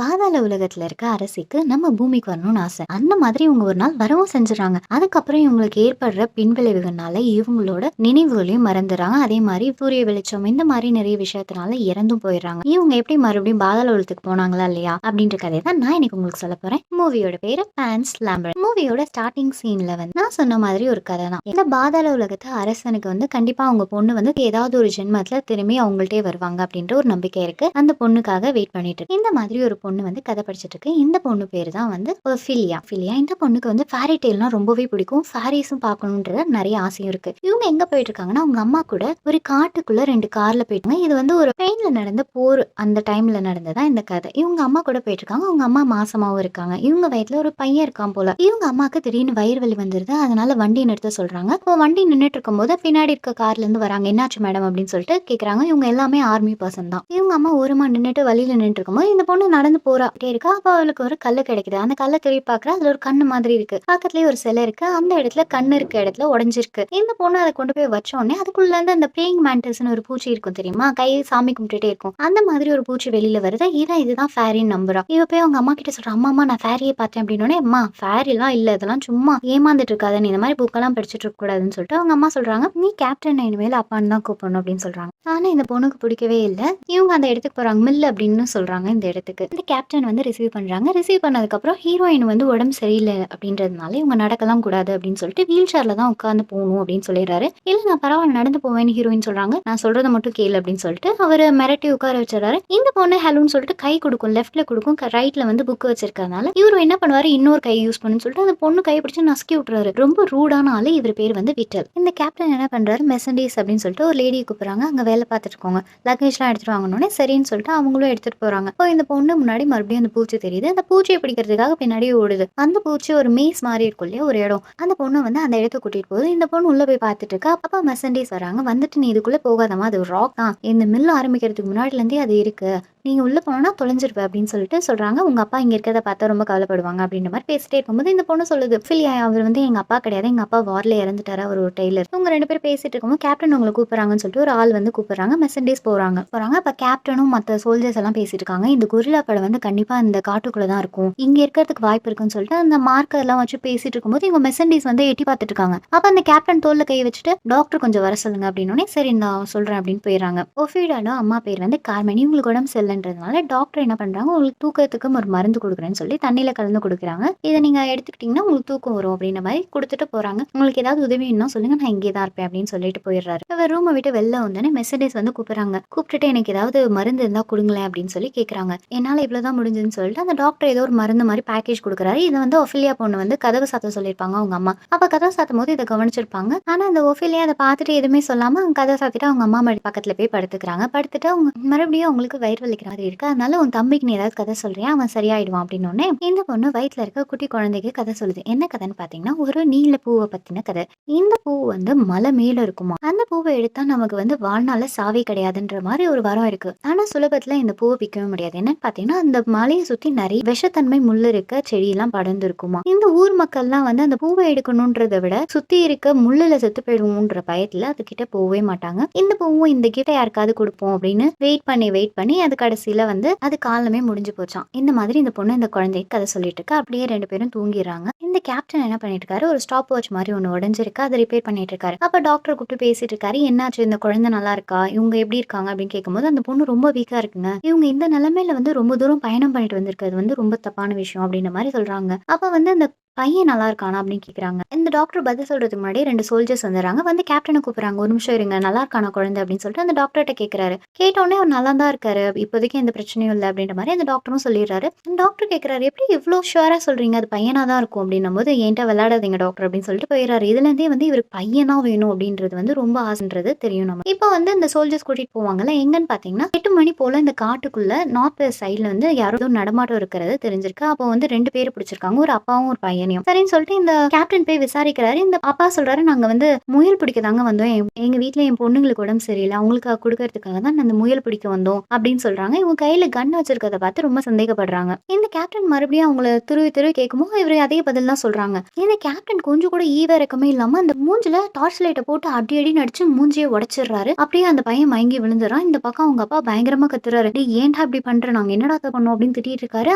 பாதாள உலகத்துல இருக்க அரசிக்கு நம்ம பூமிக்கு வரணும்னு ஆசை. அந்த மாதிரி இவங்க ஒரு நாள் வரவும் செஞ்சுறாங்க. அதுக்கப்புறம் இவங்களுக்கு ஏற்படுற பின்விளைவுகள்னால இவங்களோட நினைவுகளையும் மறந்துடுறாங்க. அதே மாதிரி சூரிய வெளிச்சம் இந்த மாதிரி நிறைய விஷயத்தினால இறந்தும் போயிடுறாங்க. இவங்க எப்படி மறுபடியும் பாதாள உலகத்துக்கு போனாங்களா இல்லையா அப்படின்ற கதையை தான் நான் இன்னைக்கு உங்களுக்கு சொல்ல போறேன். மூவியோட பேரு பான்ஸ் லேம்பர்ட். மூவியோட ஸ்டார்டிங் சீன்ல வந்து நான் சொன்ன மாதிரி ஒரு கதை தான். இந்த பாதாள உலகத்து அரசனுக்கு வந்து கண்டிப்பா அவங்க பொண்ணு வந்து ஏதாவது ஒரு ஜென்மத்துல திரும்பி அவங்கள்ட்டே வருவாங்க அப்படின்ற ஒரு நம்பிக்கை இருக்கு. அந்த பொண்ணுக்காக வெயிட் பண்ணிட்டு இருக்கு. இந்த மாதிரி ஒரு பொண்ணு வந்து கதை படிச்சுட்டு இருக்கு. இந்த பொண்ணு பேரு தான் வந்து ஃபிலியா. இந்த பொண்ணுக்கு வந்து ஃபேரி டெய்ல்னா ரொம்பவே பிடிக்கும். ஃபேரிஸும் பார்க்கணுன்ற நிறைய ஆசையும் இருக்கு. இவங்க எங்க போயிட்டு இருக்காங்கன்னா அவங்க அம்மா கூட ஒரு காட்டுக்குள்ள 2 கார்ல போயிட்டாங்க. இது வந்து ஒரு ட்ரெயின்ல நடந்த போர் அந்த டைம்ல நடந்ததா இந்த கதை. இவங்க அம்மா கூட போயிட்டு இருக்காங்க. அவங்க அம்மா மாசமாவும் இருக்காங்க. இவங்க வயித்துல ஒரு பையன் இருக்கான் போல. இவங்க அம்மாக்கு திடீர்னு வயிறு வலி வந்துருது. அதனால வண்டி நிறுத்த சொல்றாங்க. இப்போ வண்டி நின்னுட்டு இருக்கும்போது பின்னாடி இருக்க கார்ல இருந்து வராங்க. என்னாச்சு மேடம் அப்படின்னு சொல்லிட்டு கேக்குறாங்க. இவங்க எல்லாமே ஆர்மி பர்சன் தான். இவங்க அம்மா ஓரமா நின்னுட்டு வழியில நின்னுட்டு இருக்கும்போது இந்த பொண்ணு நடந்து போறாட்டே இருக்கா. அப்ப அவளுக்கு ஒரு கல்லு கிடைக்குது. அந்த கல்லை திருப்பி பாக்குறா. அதுல ஒரு கண்ணு மாதிரி இருக்கு. பக்கத்துலயே ஒரு சிலை இருக்கு. அந்த இடத்துல கண்ணு இருக்க இடத்துல உடைஞ்சிருக்கு. இந்த பொண்ணு அதை கொண்டு போய் வச்ச உடனே அதுக்குள்ள இருந்து அந்த பிரேயிங் மேண்டஸ்னு ஒரு பூச்சி இருக்கும் தெரியுமா, கை சாமி கும்பிட்டுட்டே இருக்கும். அந்த மாதிரி ஒரு பூச்சி வெளியில வருது. இதுதான் ஃபேரின்னு நம்புறா. இவ போய் அவங்க அம்மா கிட்ட சொல்றா, அம்மா நான் ஃபேரியை பார்த்தேன் அப்படின்னு. அம்மா ஃபேரி எல்லாம் இல்ல, இதெல்லாம் சும்மா ஏமாந்துட்டு இருக்காத, நீ இந்த மாதிரி புக்கெல்லாம் படிச்சுட்டு இருக்க கூடாதுன்னு சொல்லிட்டு அவங்க அம்மா சொல்றாங்க, நீ கேப்டன் இனிமேல் அப்பான்னு தான் கூப்பிடணும் அப்படின்னு சொல்றாங்க. ஆனா இந்த பொண்ணுக்கு பிடிக்கவே இல்லை. இவங்க அந்த இடத்துக்கு போறாங்க. மில் அப்படின்னு சொல்றாங்க இந்த இடத்துக்கு. இந்த கேப்டன் வந்து ரிசீவ் பண்றாங்க. ரிசீவ் பண்ணதுக்கப்புறம் ஹீரோயின் வந்து உடம்பு சரியில்லை அப்படின்றதுனால இவங்க நடக்கலாம் கூடாது அப்படின்னு சொல்லிட்டு வீல் சேர்ல தான் உட்காந்து போகணும் அப்படின்னு சொல்லிடுறாரு. இல்ல நான் பரவாயில்ல நடந்து போவேன்னு ஹீரோயின் சொல்றாங்க. நான் சொல்றதை மட்டும் கேளு அப்படின்னு சொல்லிட்டு அவரை மிரட்டி உட்கார வச்சிடறாரு. இந்த பொண்ணு ஹெலோன்னு சொல்லிட்டு கை கொடுக்கும், லெஃப்ட்ல கொடுக்கும், ரைட்ல வந்து புக் வச்சிருக்கறதுனால இவரு என்ன பண்ணுவாரு, இன்னொரு கை யூஸ் பண்ணுன்னு சொல்லிட்டு அந்த பொண்ணு கையை பிடிச்சு நசுக்கி விட்டுறாரு. ரொம்ப ரூடான ஆளு. இவர் பேர் வந்து விட்டல். இந்த கேப்டன் என்ன பண்றாரு, மெசண்டீஸ் அப்படின்னு சொல்லிட்டு ஒரு லேடியை கூப்பிடுறாங்க. அங்க வேலை பார்த்துட்டு இருக்கோங்க, லக்கேஜ்லாம் எடுத்துட்டு வாங்கணும்னே சரின்னு சொல்லிட்டு அவங்களும் எடுத்துட்டு போறாங்க. இப்போ இந்த பொண்ணு முன்னாடி மறுபடியும் அந்த பூச்சி தெரியுது. அந்த பூச்சியை பிடிக்கிறதுக்காக பின்னாடியே ஓடுது. அந்த பூச்சி ஒரு மேஸ் மாதிரி இருக்கும் இல்லையா ஒரு இடம். அந்த பொண்ணு வந்து அந்த இடத்த கூட்டிட்டு போகுது. இந்த பொண்ணு உள்ள போய் பார்த்துட்டு இருக்கா. அப்ப மெசண்டீஸ் வராங்க. வந்துட்டு நீ இதுக்குள்ள போகாதமா, அது ஒரு ராக் தான், இந்த மில் ஆரம்பிக்கிறதுக்கு முன்னாடில இருந்தே அது இருக்கு, நீங்க உள்ள போனா தொலைஞ்சிருவ அப்படின்னு சொல்லிட்டு சொல்றாங்க. உங்க அப்பா இங்க இருக்கிறத பார்த்தா ரொம்ப கவலைப்படுவாங்க அப்படின்ற மாதிரி பேசிட்டே இருக்கும்போது இந்த பொண்ணு சொல்லுது, ஃபிலியா அவர் வந்து எங்க அப்பா கிடையாது, எங்க அப்பா வார்ல இறந்துட்டாரு, அவர் ஒரு டெய்லர். இவங்க 2 பேரும் பேசிட்டு இருக்கும்போது கேப்டன் உங்களை கூப்பிடுறாங்கன்னு சொல்லிட்டு ஒரு ஆள் வந்து கூப்பிடுறாங்க. மெசண்டீஸ் போறாங்க. அப்ப கேப்டனும் மத்த சோல்ஜர்ஸ் எல்லாம் பேசிட்டு இருக்காங்க. இந்த கொரில்லா படம் வந்து கண்டிப்பா இந்த காட்டுக்குள்ள தான் இருக்கும், இங்க இருக்கிறதுக்கு வாய்ப்பு இருக்குன்னு சொல்லிட்டு அந்த மார்க்கர் எல்லாம் வச்சு பேசிட்டு இருக்கும்போது இவங்க மெசண்டீஸ் வந்து எட்டி பார்த்துட்டு இருக்காங்க. அப்ப அந்த கேப்டன் தோல்ல கை வச்சுட்டு டாக்டர் கொஞ்சம் வர சொல்லுங்க அப்படின்னு. சரி நான் சொல்றேன் அப்படின்னு போயிடுறாங்க. ஒஃபீடால அம்மா பேர் வந்து கார்மனி. உங்களுக்கு உடம்பு செல்லன்றதுனால டாக்டர் என்ன பண்றாங்க, உங்களுக்கு தூக்கத்துக்கு ஒரு மருந்து கொடுக்குறேன்னு சொல்லி தண்ணியில கலந்து கொடுக்குறாங்க. இதை நீங்க எடுத்துக்கிட்டீங்கன்னா உங்களுக்கு தூக்கம் வரும் அப்படின்ற மாதிரி கொடுத்துட்டு போறாங்க. உங்களுக்கு ஏதாவது உதவி இன்னும் சொல்லுங்க, நான் இங்கே தான் இருப்பேன் அப்படின்னு சொல்லிட்டு போயிடுறாரு. இவர் ரூமை விட்டு வெளில வந்தோடனே மெசண்டீஸ் வந்து கூப்பிடுறாங்க. கூப்பிட்டுட்டு எனக்கு ஏதாவது மருந்து இருந்தா கொடுங்களேன் அப்படின்னு சொல்லி கேட்கறாங்க. என்னால இவ்வளவுதான் முடிஞ்சுன்னு சொல்லிட்டு அந்த டாக்டர் ஏதோ ஒரு மருந்து மாதிரி பேக்கேஜ் கொடுக்குறாரு. இதை வந்து ஒஃபிலியா பொண்ணு வந்து கதவு சாத்த சொல்லியிருப்பாங்க அவங்க அம்மா. அப்ப கதவு சாத்தும் போது இதை கவனிச்சிருப்பாங்க. ஆனா அந்த ஒஃபிலியா அதை பார்த்துட்டு எதுவுமே சொல்லாம அவங்க கதவை சாத்திட்டு அவங்க அம்மா பக்கத்துல போய் படுத்துக்கிறாங்க. படுத்துட்டு அவங்க மறுபடியும் அவங்களுக்கு வயிறு வலிக்கிற மாதிரி இருக்கு. அதனால உன் தம்பிக்கு நீ ஏதாவது கதை சொல்றியா, அவன் சரியாயிடுவான் அப்படின்னு. இந்த பொண்ணு வயிற்றுல இருக்க குட்டி குழந்தைக்கு கதை சொல்லுது. என்ன கதைன்னு பாத்தீங்கன்னா ஒரு நீல பூவை பத்தின கதை. இந்த பூ வந்து மலை மேல இருக்குமா. அந்த பூவை எடுத்தா நமக்கு வந்து வாழ்நாள சாவே கிடையாதுன்ற மாதிரி ஒரு வரம் இருக்கு. ஆனா சுலபத்துல இந்த பூவை பிக்கவே முடியாது. என்னன்னு பாத்தீங்கன்னா அந்த மலையை சுத்தி நிறைய விஷத்தன்மை முள்ளு இருக்க செடி எல்லாம் படர்ந்து இருக்குமா. இந்த ஊர் மக்கள்லாம் வந்து அந்த பூவை எடுக்கணும்ன்றதை விட சுத்தி இருக்க முள்ளுல செத்து போயிடுவோம்ன்ற பயத்துல அது கிட்ட போகவே மாட்டாங்க. இந்த பூவும் இந்த கிட்ட யாருக்காவது கொடுப்போம் அப்படின்னு வெயிட் பண்ணி அது கடைசியில வந்து அது காலமே முடிஞ்சு போச்சான். இந்த மாதிரி இந்த பொண்ணு இந்த குழந்தைக்கு கதை சொல்லிட்டு இருக்கா. அப்படியே 2 பேரும் தூங்கிடுறாங்க. இந்த கேப்டன் என்ன பண்ணிட்டு இருக்காரு, ஒரு ஸ்டாப் வாட்ச் மாதிரி ஒண்ணு உடைஞ்சிருக்கு, அதை ரிப்பேர் பண்ணிட்டு இருக்காரு. அப்ப டாக்டர் கூப்பிட்டு பேசிட்டு இருக்காரு. என்னாச்சு, இந்த குழந்தை நல்லா இருக்கா, இவங்க எப்படி இருக்காங்க அப்படின்னு கேட்கும்போது அந்த பொண்ணு ரொம்ப வீக்கா இருக்குங்க, இவங்க இந்த நிலைமையில வந்து ரொம்ப தூரம் பயணம் பண்ணிட்டு வந்திருக்கிறது வந்து ரொம்ப தப்பான விஷயம் அப்படின்ற மாதிரி சொல்றாங்க. அப்ப வந்து அந்த பையன் நல்லா இருக்கானா அப்படின்னு கேக்குறாங்க. இந்த டாக்டர் பதில் சொல்றதுக்கு முன்னாடி 2 சோல்ஜர்ஸ் வந்துறாங்க. வந்து கேப்டனை கூப்பிடுறாங்க. ஒரு நிமிஷம் இருங்க, நல்லா இருக்கானா குழந்தை அப்படின்னு சொல்லிட்டு அந்த டாக்டர்கிட்ட கேட்கிறாரு. கேட்டோடனே அவர் நல்லா தான் இருக்காரு, இப்போதைக்கு எந்த பிரச்சனையும் இல்லை அப்படின்ற மாதிரி அந்த டாக்டரும் சொல்லிடுறாரு. டாக்டர் கேட்கிறாரு, எப்படி இவ்வளவு ஷுவரா சொல்றீங்க அது பையனா தான் இருக்கும் அப்படின்னும் போது, என்கிட்ட விளையாடாதீங்க டாக்டர் அப்படின்னு சொல்லிட்டு போயிடுறாரு. இதுல இருந்தே வந்து இவருக்கு பையனா வேணும் அப்படின்றது வந்து ரொம்ப ஆசைன்றது தெரியும். நம்ம இப்போ வந்து இந்த சோல்ஜர்ஸ் கூட்டிட்டு போவாங்கல்ல, எங்கன்னு பாத்தீங்கன்னா 8 மணி போல இந்த காட்டுக்குள்ள நார்த் வெஸ்ட் சைட்ல வந்து யாரோ நடமாட்டம் இருக்கிறது தெரிஞ்சிருக்கு. அப்போ வந்து 2 பேர் பிடிச்சிருக்காங்க, ஒரு அப்பாவும் ஒரு பையன். பையனையும். சரின்னு சொல்லிட்டு இந்த கேப்டன் போய் விசாரிக்கிறாரு. இந்த அப்பா சொல்றாரு, நாங்க வந்து முயல் பிடிக்க தாங்க வந்தோம். எங்க வீட்ல என் பொண்ணுங்களுக்கு உடம்பு சரியில்ல. அவங்களுக்கு குடுக்கறதுக்காக தான் அந்த முயல் பிடிக்க வந்தோம் அப்படின்னு சொல்றாங்க. இவங்க கையில கன் வச்சிருக்கத பார்த்து ரொம்ப சந்தேகப்படுறாங்க. இந்த கேப்டன் மறுபடியும் அவங்கள துருவி துருவி கேட்கும்போது இவரு அதே பதில் தான் சொல்றாங்க. இந்த கேப்டன் கொஞ்சம் கூட ஈவ இறக்கமே இல்லாம அந்த மூஞ்சில டார்ச் லைட்ட போட்டு அடி அடி நடிச்சு மூஞ்சியை உடைச்சிடுறாரு. அப்படியே அந்த பையன் மயங்கி விழுந்துறான். இந்த பக்கம் அவங்க அப்பா பயங்கரமா கத்துறாரு. டேய் ஏன்டா இப்படி பண்ற? நாங்க என்னடா பண்ணோம் அப்படின்னு திட்டிட்டு இருக்காரு.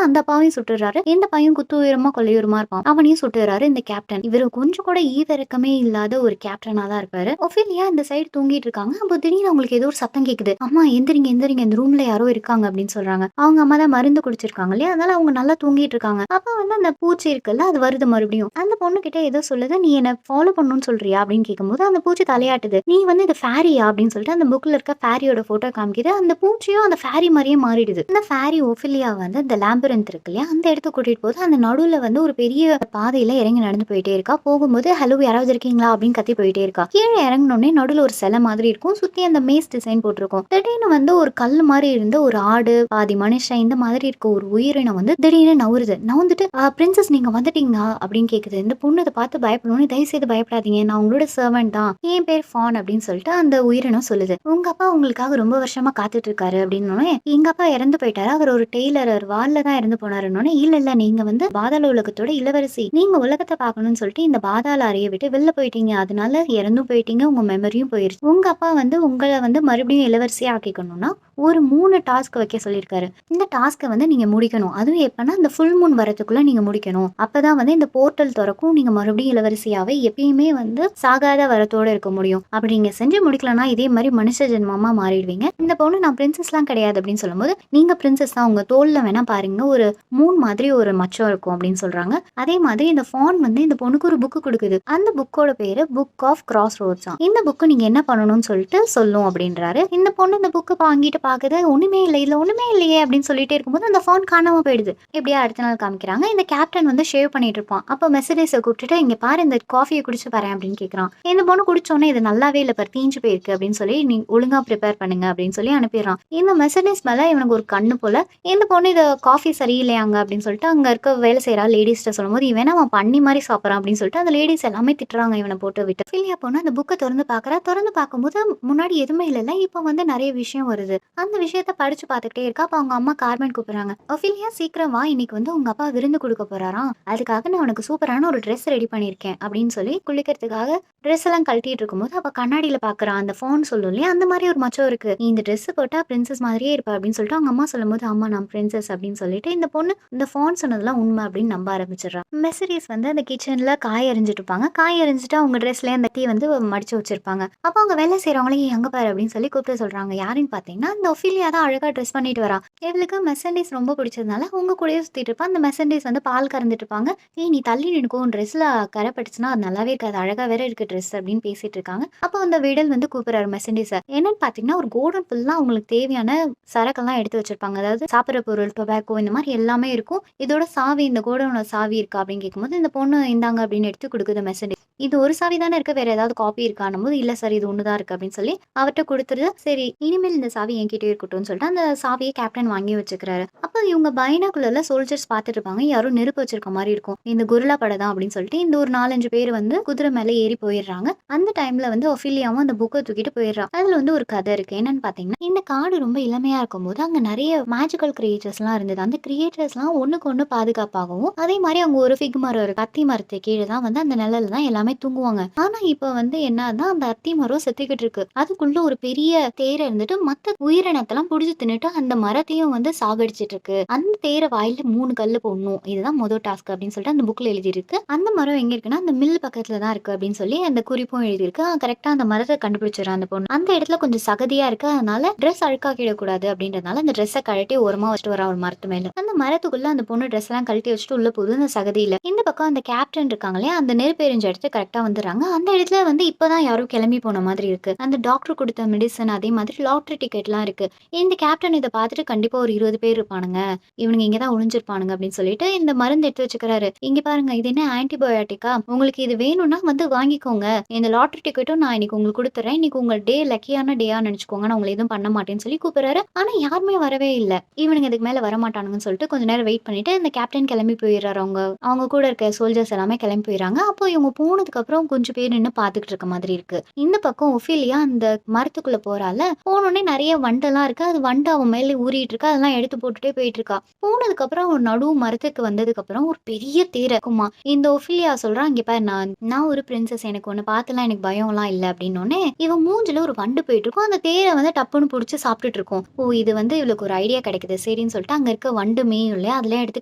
அந்த அப்பாவையும் சுட்டுறாரு. இந்த பையன் குத்து உயரமா கொள்ளையுரமா இருப்பான். அவனையும் சுட்டுறாரு இந்த கேப்டன். இவரு கொஞ்சம் கூட ஈவ இறக்கமே இல்லாத ஒரு கேப்டனா தான் இருப்பாரு. ஒஃபீலியா இந்த சைடு தூங்கிட்டு இருக்காங்க. அப்போ திடீர்னு அவங்களுக்கு ஏதோ ஒரு சத்தம் கேக்குது. அம்மா எந்திரிங்க எந்திரிங்க, இந்த ரூம்ல யாரோ இருக்காங்க அப்படின்னு சொல்றாங்க. அவங்க அம்மா தான் மருந்து குடிச்சிருக்காங்க இல்லையா, அதனால அவங்க நல்லா தூங்கிட்டு இருக்காங்க. அப்ப வந்து அந்த பூச்சி இருக்குல்ல, அது வருது மறுபடியும். அந்த பொண்ணு கிட்ட ஏதோ சொல்லுது, நீ என்ன ஃபாலோ பண்ணணும்னு சொல்றியா அப்படின்னு கேட்கும்போது அந்த பூச்சி தலையாட்டுது. நீ வந்து இது ஃபேரியா அப்படின்னு சொல்லிட்டு அந்த புக்ல இருக்க ஃபேரியோட போட்டோ காமிக்குது. அந்த பூச்சியும் அந்த ஃபேரி மாதிரியே மாறிடுது. அந்த ஃபேரி ஒஃபிலியா வந்து இந்த லாம்பிரன்த் இருக்கு இல்லையா, அந்த இடத்துக்கு கூட்டிட்டு போது அந்த நடுவுல வந்து ஒரு பெரிய பாதையில இறங்கி நடந்து போயிட்டே இருக்கா. போகும்போது ஹலோ யாராவது இருக்கீங்களா அப்படின்னு கத்தி போயிட்டே இருக்கா. கீழே இறங்கினோடனே நடுவுல ஒரு சிலை மாதிரி இருக்கும். சுத்தி அந்த மேஸ் டிசைன் போட்டிருக்கும். திடீர்னு வந்து ஒரு கல் மாதிரி இருந்த ஒரு ஆடு பாதி மனுஷன் இந்த மாதிரி இருக்க ஒரு உயிரினம் வந்து திடீர்னு நவுறுது. நவுந்துட்டு பிரின்சஸ் நீங்க வந்துட்டீங்களா அப்படின்னு கேக்குது. இந்த பொண்ணு அதை பார்த்து பயப்படணும். தயவு செய்து பயப்படாதீங்க, நான் உங்களோட சர்வெண்ட் தான், என் பேர் ஃபான் அப்படின்னு சொல்லிட்டு அந்த உயிரினம் சொல்லுது. உங்க அப்பா உங்களுக்காக ரொம்ப வருஷமா காத்துட்டு இருக்காரு அப்படின்னு. எங்க அப்பா இறந்து போயிட்டாரு, அவர் ஒரு டெய்லர், வால்ல தான் இறந்து போனாருன்னு. இல்ல இல்ல, நீங்க வந்து பாதாள உலகத்தோட இளவரசி, நீங்க உலகத்தை பார்க்கணும்னு சொல்லிட்டு இந்த பாதாள அறையை விட்டு வெளில போயிட்டீங்க, அதனால இறந்தும் போயிட்டீங்க, உங்க மெமரியும் போயிருச்சு. உங்க அப்பா வந்து உங்களை வந்து மறுபடியும் இளவரசியா ஆக்கிக்கணும்னா ஒரு 3 டாஸ்க் வைக்க சொல்லியிருக்காரு. இந்த டாஸ்க்கை வந்து நீங்க முடிக்கணும். அதுவும் எப்பன்னா இந்த ஃபுல் மூன் வரதுக்குள்ள நீங்க முடிக்கணும். அப்பதான் வந்து இந்த போர்ட்டல் திறக்கும், நீங்க மறுபடியும் இளவரசியாவே எப்பயுமே வந்து சாகாத வரத்தோட இருக்க முடியும். அப்படி நீங்க செஞ்சு முடிக்கலன்னா இதே மாதிரி மனுஷ ஜென்மமா மாறிடுவீங்க. இந்த பொண்ணு நான் பிரின்சஸ்லாம் கிடையாது அப்படின்னு சொல்லும்போது, நீங்க பிரின்சஸ் தான், உங்க தோல்ல வேணா பாருங்க ஒரு மூன் மாதிரி ஒரு மச்சம் இருக்கும் அப்படின்னு சொல்றாங்க. அதே மாதிரி இந்த ஃபான் வந்து இந்த பொண்ணுக்கு ஒரு புக்கு கொடுக்குது. அந்த புக்கோட பேரு புக் ஆஃப் கிராஸ் ரோட்ஸ். இந்த புக்கு நீங்க என்ன பண்ணணும்னு சொல்லிட்டு சொல்லும் அப்படின்றாரு. இந்த பொண்ணு இந்த புக்கு வாங்கிட்டு பாக்குது. ஒண்ணுமே இல்லை, இதுல ஒண்ணுமே இல்லையே அப்படின்னு சொல்லிட்டே இருக்கும்போது அந்த ஃபான் காணாம போயிடுது. எப்படியா அடுத்த நாள் காமிக்கிறாங்க. இந்த கேப்டன் வந்து ஷேவ் பண்ணிட்டு இருப்பான். அப்ப மெர்சிடிஸை கூப்பிட்டுட்டு இங்க பாரு, இந்த காஃபியை குடிச்சு பாரு அப்படின்னு கேக்குறான். இந்த பொண்ணு குடிச்சோன்னே இது நல்லாவே இல்ல பாரு, தீஞ்சு போயிருக்கு அப்படின்னு சொல்லி நீ ஒழுங்கா ப்ரிப்பேர் பண்ணுங்க அப்படின்னு சொல்லி அனுப்பிடுறான். இந்த மெர்சிடிஸ் மேல இவனுக்கு ஒரு கண்ணு போல. இந்த பொண்ணு இதை காஃபி சரியில்லையாங்க அப்படின்னு சொல்லிட்டு அங்க இருக்க வேலை செய்யறா லேடிஸ்ட சொல்லும்போது, இவன் அவன் பண்ணி மாதிரி சாப்பிட்றான் அப்படின்னு சொல்லிட்டு அந்த லேடிஸ் எல்லாமே திட்டுறாங்க இவனை போட்டு விட்டு. ஃபிலியா பொண்ணு அந்த புக்கை திறந்து பாக்குறா. திறந்து பார்க்கும்போது முன்னாடி எதுவுமே இல்லைல்ல, இப்போ வந்து நிறைய விஷயம் வருது. அந்த விஷயத்த படிச்சு பார்த்துக்கிட்டே இருக்கா. அப்ப அவங்க அம்மா கார்மெண்ட் கூப்பிடுறாங்க. ஒஃபிலியா சீக்கிரம் வா, இன்னைக்கு வந்து உங்க அப்பா விருந்து கொடுக்க போறாராம், அதுக்காக நான் உனக்கு சூப்பரான ஒரு ட்ரெஸ் ரெடி பண்ணியிருக்கேன் அப்படின்னு சொல்லி குளிக்கிறதுக்காக ட்ரெஸ் எல்லாம் கழட்டிட்டு இருக்கும்போது அப்ப கண்ணாடியில பாக்குறான். அந்த ஃபோன் சொல்லும் இல்லையா, அந்த மாதிரி ஒரு மச்சம் இருக்கு. நீ இந்த ட்ரெஸ் போட்டா பிரின்சஸ் மாதிரியே இருப்பா அப்படின்னு சொல்லிட்டு அவங்க அம்மா சொல்லும்போது, அம்மா நான் பிரின்சஸ் அப்படின்னு சொல்லிட்டு இந்த பொண்ணு இந்த ஃபோன் சொன்னதெல்லாம் உண்மை அப்படின்னு நம்ப ஆரம்பிச்சிடறான். மெர்சிடிஸ் வந்து அந்த கிச்சன்ல காய் எரிஞ்சிட்டு இருப்பாங்க. காய் எரிஞ்சிட்டு அவங்க ட்ரெஸ்ல அந்த டீ வந்து மடிச்சு வச்சிருப்பாங்க. அப்ப அவங்க வேலை செய்யறவங்களே எங்க பாரு அப்படின்னு சொல்லி கூப்பிட்டு சொல்றாங்க. யாருன்னு பாத்தீங்கன்னா இந்த ஒஃபிலியா தான் அழகா ட்ரெஸ் பண்ணிட்டு வரா. இவளுக்கு மெர்சடிஸ் ரொம்ப பிடிச்சதுனால உங்க கூடயே சுத்திட்டு இருப்பா. அந்த மெர்சடிஸ் வந்து பால் கறந்துட்டு இருப்பாங்க. ஏய் நீ தள்ளி நினைக்கும், ட்ரெஸ்ல கரை பட்டுச்சுன்னா அது நல்லாவே இருக்காது, அழகா வேற இருக்கு ட்ரெஸ் அப்படின்னு பேசிட்டு இருக்காங்க. அப்போ அந்த விடல் வந்து கூப்பிடுறாரு மெர்சடிஸ. என்னன்னு பாத்தீங்கன்னா ஒரு கோடன் ஃபுல்லா அவங்களுக்கு தேவையான சரக்கெல்லாம் எடுத்து வச்சிருப்பாங்க. அதாவது சாப்பிட்ற பொருள், டொபாக்கோ இந்த மாதிரி எல்லாமே இருக்கும். இதோட சாவி, இந்த கோடனோட சாவி இருக்கா அப்படின்னு கேட்கும்போது இந்த பொண்ணு இந்தாங்க அப்படின்னு எடுத்து கொடுக்குது மெர்சடிஸ். இது ஒரு சாவி தானே இருக்கு, வேற ஏதாவது காப்பி இருக்கானும் போது இல்ல சார் இது ஒண்ணுதான் இருக்கு அப்படின்னு சொல்லி அவர்கிட்ட கொடுத்துருது. சரி இனிமேல் இந்த சாவி என்கிட்டயே இருக்கட்டும்னு சொல்லிட்டு அந்த சாவியை கேப்டன் வாங்கி வச்சுக்கிறாரு. அப்போ இவங்க பைனாக்குலர்ல சோல்ஜர்ஸ் பார்த்துட்டு இருப்பாங்க. யாரும் நெருப்பு வச்சிருக்க மாதிரி இருக்கும். இந்த குருலா படம் தான் அப்படின்னு சொல்லிட்டு இந்த ஒரு 4-5 பேர் வந்து குதிரை மேல ஏறி போயிடுறாங்க. அந்த டைம்ல வந்து ஒஃபிலியாவும் அந்த புக்கை தூக்கிட்டு போயிடுறான். அதுல வந்து ஒரு கதை இருக்கு. என்னன்னு பாத்தீங்கன்னா இந்த காடு ரொம்ப இளமையா இருக்கும் போது அங்க நிறைய மேஜிக்கல் கிரியேட்டர்ஸ் எல்லாம் இருந்தது. அந்த கிரியேட்டர்ஸ் எல்லாம் ஒண்ணுக்கு ஒண்ணு பாதுகாப்பாகவும் அதே மாதிரி அவங்க ஒரு ஃபிக் மரம் இருக்கு, அத்தி மரத்து கீழே தான் வந்து அந்த நிழல்ல தான் எல்லாமே தூங்குவாங்க. ஆனா இப்ப வந்து என்னன்னா அந்த அத்தி மரம் செத்துக்கிட்டு இருக்கு. அதுக்குள்ள ஒரு பெரிய தேரை இருந்துட்டு மத்த உயிரினத்தெல்லாம் புடிச்சு தின்னுட்டு அந்த மரத்தையும் வந்து சாகடிச்சிட்டு இருக்கு. அந்த தேரை வாயில 3 கல்லு போடணும், இதுதான் முதல் டாஸ்க் அப்படின்னு சொல்லிட்டு அந்த புக்ல எழுதி இருக்கு. அந்த மரம் எங்க இருக்குன்னா அந்த மில் பக்கத்துல தான் இருக்கு அப்படின்னு சொல்லி அந்த குறிப்பும் எழுதியிருக்கு. கரெக்டா அந்த மரத்தை கண்டுபிடிச்சிடறான் அந்த பொண்ணு. அந்த இடத்துல கொஞ்சம் சகதியா இருக்கு, அதனால ட்ரெஸ் அழுக்காக்கிடக்கூடாது அப்படின்றதுனால அந்த ட்ரெஸ்ஸை கழட்டி ஓரமா வச்சுட்டு வரா ஒரு மரத்து மேல. அந்த மரத்துக்குள்ள அந்த பொண்ணு ட்ரெஸ் எல்லாம் கழட்டி வச்சுட்டு உள்ள போகுது அந்த சகதியில. இந்த பக்கம் அந்த கேப்டன் இருக்காங்களே அந்த நெருப்பு எரிஞ்ச இடத்த கரெக்டா வந்துடுறாங்க. அந்த இடத்துல வந்து இப்பதான் யாரோ கிளம்பி போன மாதிரி இருக்கு. அந்த டாக்டர் குடுத்த மெடிசின் அதே மாதிரி லாட்டரி டிக்கெட்லாம் இருக்கு. இந்த கேப்டன் இத பார்த்துட்டு கண்டிப்பா ஒரு 20 பேர் இருப்பானுங்க. இவனுங்க இங்க தான் ஒளிஞ்சிருப்பானுங்க அப்படின்னு சொல்லிட்டு இந்த மருந்து எடுத்து வச்சுக்கிறாரு. இங்க பாருங்க இது என்ன ஆன்டிபயோட்டிக்கா? உங்களுக்கு இது வேணும்னா வந்து வாங்கிக்கோங்க. இந்த லாட்டரி டிக்கெட்டும் நான் இன்னைக்கு உங்களுக்கு குடுத்துறேன். இன்னைக்கு உங்க டே லக்கியான டேயா நினைச்சுக்கோங்க. நான் உங்கள எதுவும் பண்ண மாட்டேன்னு சொல்லி கூப்பிடுறாரு. ஆனா யாருமே வரவே இல்ல. இவனுங்க இதுக்கு மேல வரமாட்டானுங்கன்னு சொல்லிட்டு கொஞ்ச நேரம் வெயிட் பண்ணிட்டு இந்த கேப்டன் கிளம்பி போயிடுறாரு. அவங்க அவங்க கூட இருக்க சோல்ஜர்ஸ் எல்லாமே கிளம்பி போயிடுறாங்க. அப்போ இவங்க போனதுக்கு அப்புறம் கொஞ்சம் பேர் நின்னு பார்த்துக்கிட்டு இருக்க மாதிரி இருக்கு. இந்த பக்கம் ஒஃபீலியா அந்த மரத்துக்குள்ள போறால. போனோனே நிறைய வண்டெல்லாம் இருக்கு. அது வண்டு அவன் மேல ஊறிட்டு இருக்கு. அதெல்லாம் எடுத்து போட்டுட்டே போயிட்டு இருக்கா. போனதுக்கு அப்புறம் ஒரு நடு மரத்துக்கு வந்ததுக்கு அப்புறம் ஒரு பெரிய தேரை இருக்குமா. இந்த ஒஃபீலியா சொல்றா, இங்க பாரு நான் ஒரு பிரின்சஸ். எனக்கு ஒண்ணு பார்த்துலாம் எனக்கு பயம்லாம் இல்ல அப்படின்னோனே இவன் மூஞ்சில ஒரு வண்டு போயிட்டு இருக்கும். அந்த தேரை வந்து டப்புன்னு புடிச்சு சாப்பிட்டுட்டு இருக்கும். ஓ இது வந்து இவளுக்கு ஒரு ஐடியா கிடைக்குது சரின்னு சொல்லிட்டு அங்க இருக்க வண்டு மேயும் இல்லையா அதெல்லாம் எடுத்து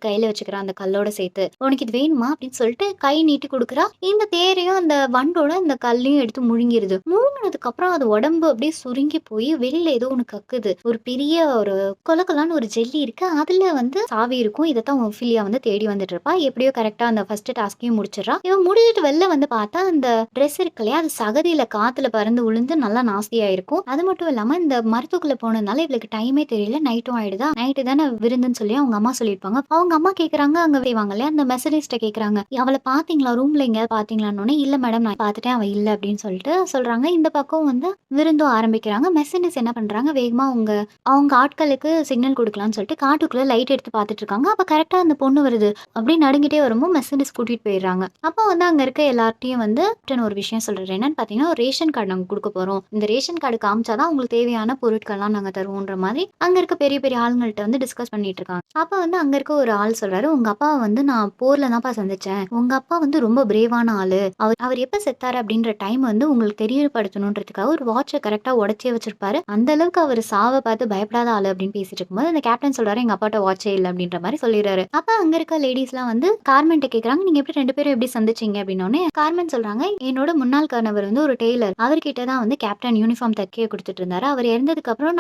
கையில வச்சுக்கிறான் அந்த கல்லோட சேர்த்து. உனக்கு இது வேணுமா அப்படின்னு சொல்லிட்டு கை நீட்டி கொடுக்குறா. இந்த தேரையும் அந்த வண்டோட அந்த கல்லையும் எடுத்து முழுங்கிருது. முழுங்கினதுக்கு அப்புறம் அது உடம்பு அப்படியே சுருங்கி போய் வெளியில ஏதோ ஒண்ணு கக்குது. ஒரு பெரிய ஒரு கொலக்கொலான்னு ஒரு ஜெல்லி இருக்கு. அதுல வந்து சாவி இருக்கும். இதைத்தான் ஒஃபிலியா வந்து தேடி வந்துட்டு இருப்பா. எப்படியோ கரெக்டா அந்த ஃபர்ஸ்ட் டாஸ்கையும் முடிச்சிடறா. இவன் முடிஞ்சிட்டு வெளில வந்து பார்த்தா அந்த ட்ரெஸ் இருக்கு இல்லையா அது சகதியில காத்துல பறந்து விழுந்து நல்லா நாஸ்தியா இருக்கும். அது மட்டும் இல்லாம இந்த மரத்துக்குள்ள போனதுனால இவளுக்கு டைமே தெரியல. நைட்டும் ஆயிடுதா. நைட்டு தானே விருந்துன்னு சொல்லி அவங்க அம்மா சொல்லியிருப்பாங்க. அவங்க அம்மா கேக்குறாங்க அங்க செய்வாங்க இல்லையா அந்த மெசேஜ்ட்ட கேக்குறாங்க. அவளை பாத்தீங்களா ரூம்ல எங்கேயாவது பாத்தீங்களான்னு. இல்ல மேடம் நான் பாத்துட்டேன் அவ இல்ல அப்படின்னு சொல்லிட்டு சொல்றாங்க. இந்த பக்கம் வந்து விருந்தும் ஆரம்பிக்கிறாங்க. மெசேஜஸ் என்ன பண்றாங்க வேகமா அவங்க ஆட்களுக்கு சிக்னல் கொடுக்கலாம்னு சொல்லிட்டு காட்டுக்குள்ள லைட் எடுத்து பார்த்துட்டு இருக்காங்க. அப்ப கரெக்டா அந்த பொண்ணு வருது. அப்படியே நடுங்கிட்டே வரும்போது மெசேஜஸ் கூட்டிட்டு போயிடுறாங்க. அப்போ வந்து அங்க இருக்க எல்லார்ட்டையும் வந்து ஒரு விஷயம் சொல்றேன். என்னன்னு பாத்தீங்கன்னா ஒரு ரேஷன் கார்டு நாங்க கொடுக்க போறோம். இந்த ரேஷன் கார்டு காமிச்சாதான் உங்களுக்கு தேவையான பொருட்கள்லாம் நாங்க தருவோன்ற மாதிரி அங்க இருக்க பெரிய பெரிய ஆளுங்கள்ட்ட வந்து டிஸ்கஸ் பண்ணிட்டு இருக்காங்க. அப்ப வந்து அங்க இருக்க ஒரு ஆள் சொல்றாரு, உங்க அப்பா வந்து நான் போர்ல தான்ப்பா சந்திச்சேன். உங்க அப்பா வந்து ரொம்ப பிரேவான ஆளு. அவர் எப்ப செத்தாரு அப்படின்ற டைம் வந்து உங்களுக்கு தெரியப்படுத்தணுன்றதுக்காக ஒரு வாட்சை கரெக்டா உடச்சே வச்சிருப்பாரு. அந்த அளவுக்கு அவர் சாவை பார்த்து பயப்படாத ஆளு அப்படின்னு பேசிட்டு இருக்கும்போது அந்த கேப்டன் சொல்றாரு எங்க அப்பாட்ட வாட்சே இல்லை அப்படின்ற மாதிரி சொல்லிடுறாரு. அப்ப அங்க இருக்க லேடிஸ் எல்லாம் வந்து கார்மெண்ட் கேக்குறாங்க, நீங்க எப்படி 2 பேரும் எப்படி சந்திச்சீங்க அப்படின்னோடனே கார்மெண்ட் சொல்றாங்க, என்னோட முன்னாள் கணவர் வந்து ஒரு டெய்லர். அவர்கிட்ட தான் வந்து கேப்டன் யூனிஃபார்ம் தைக்க கொடுத்துட்டு இருந்தாரு. அவர் இறந்ததுக்கு அப்புறம்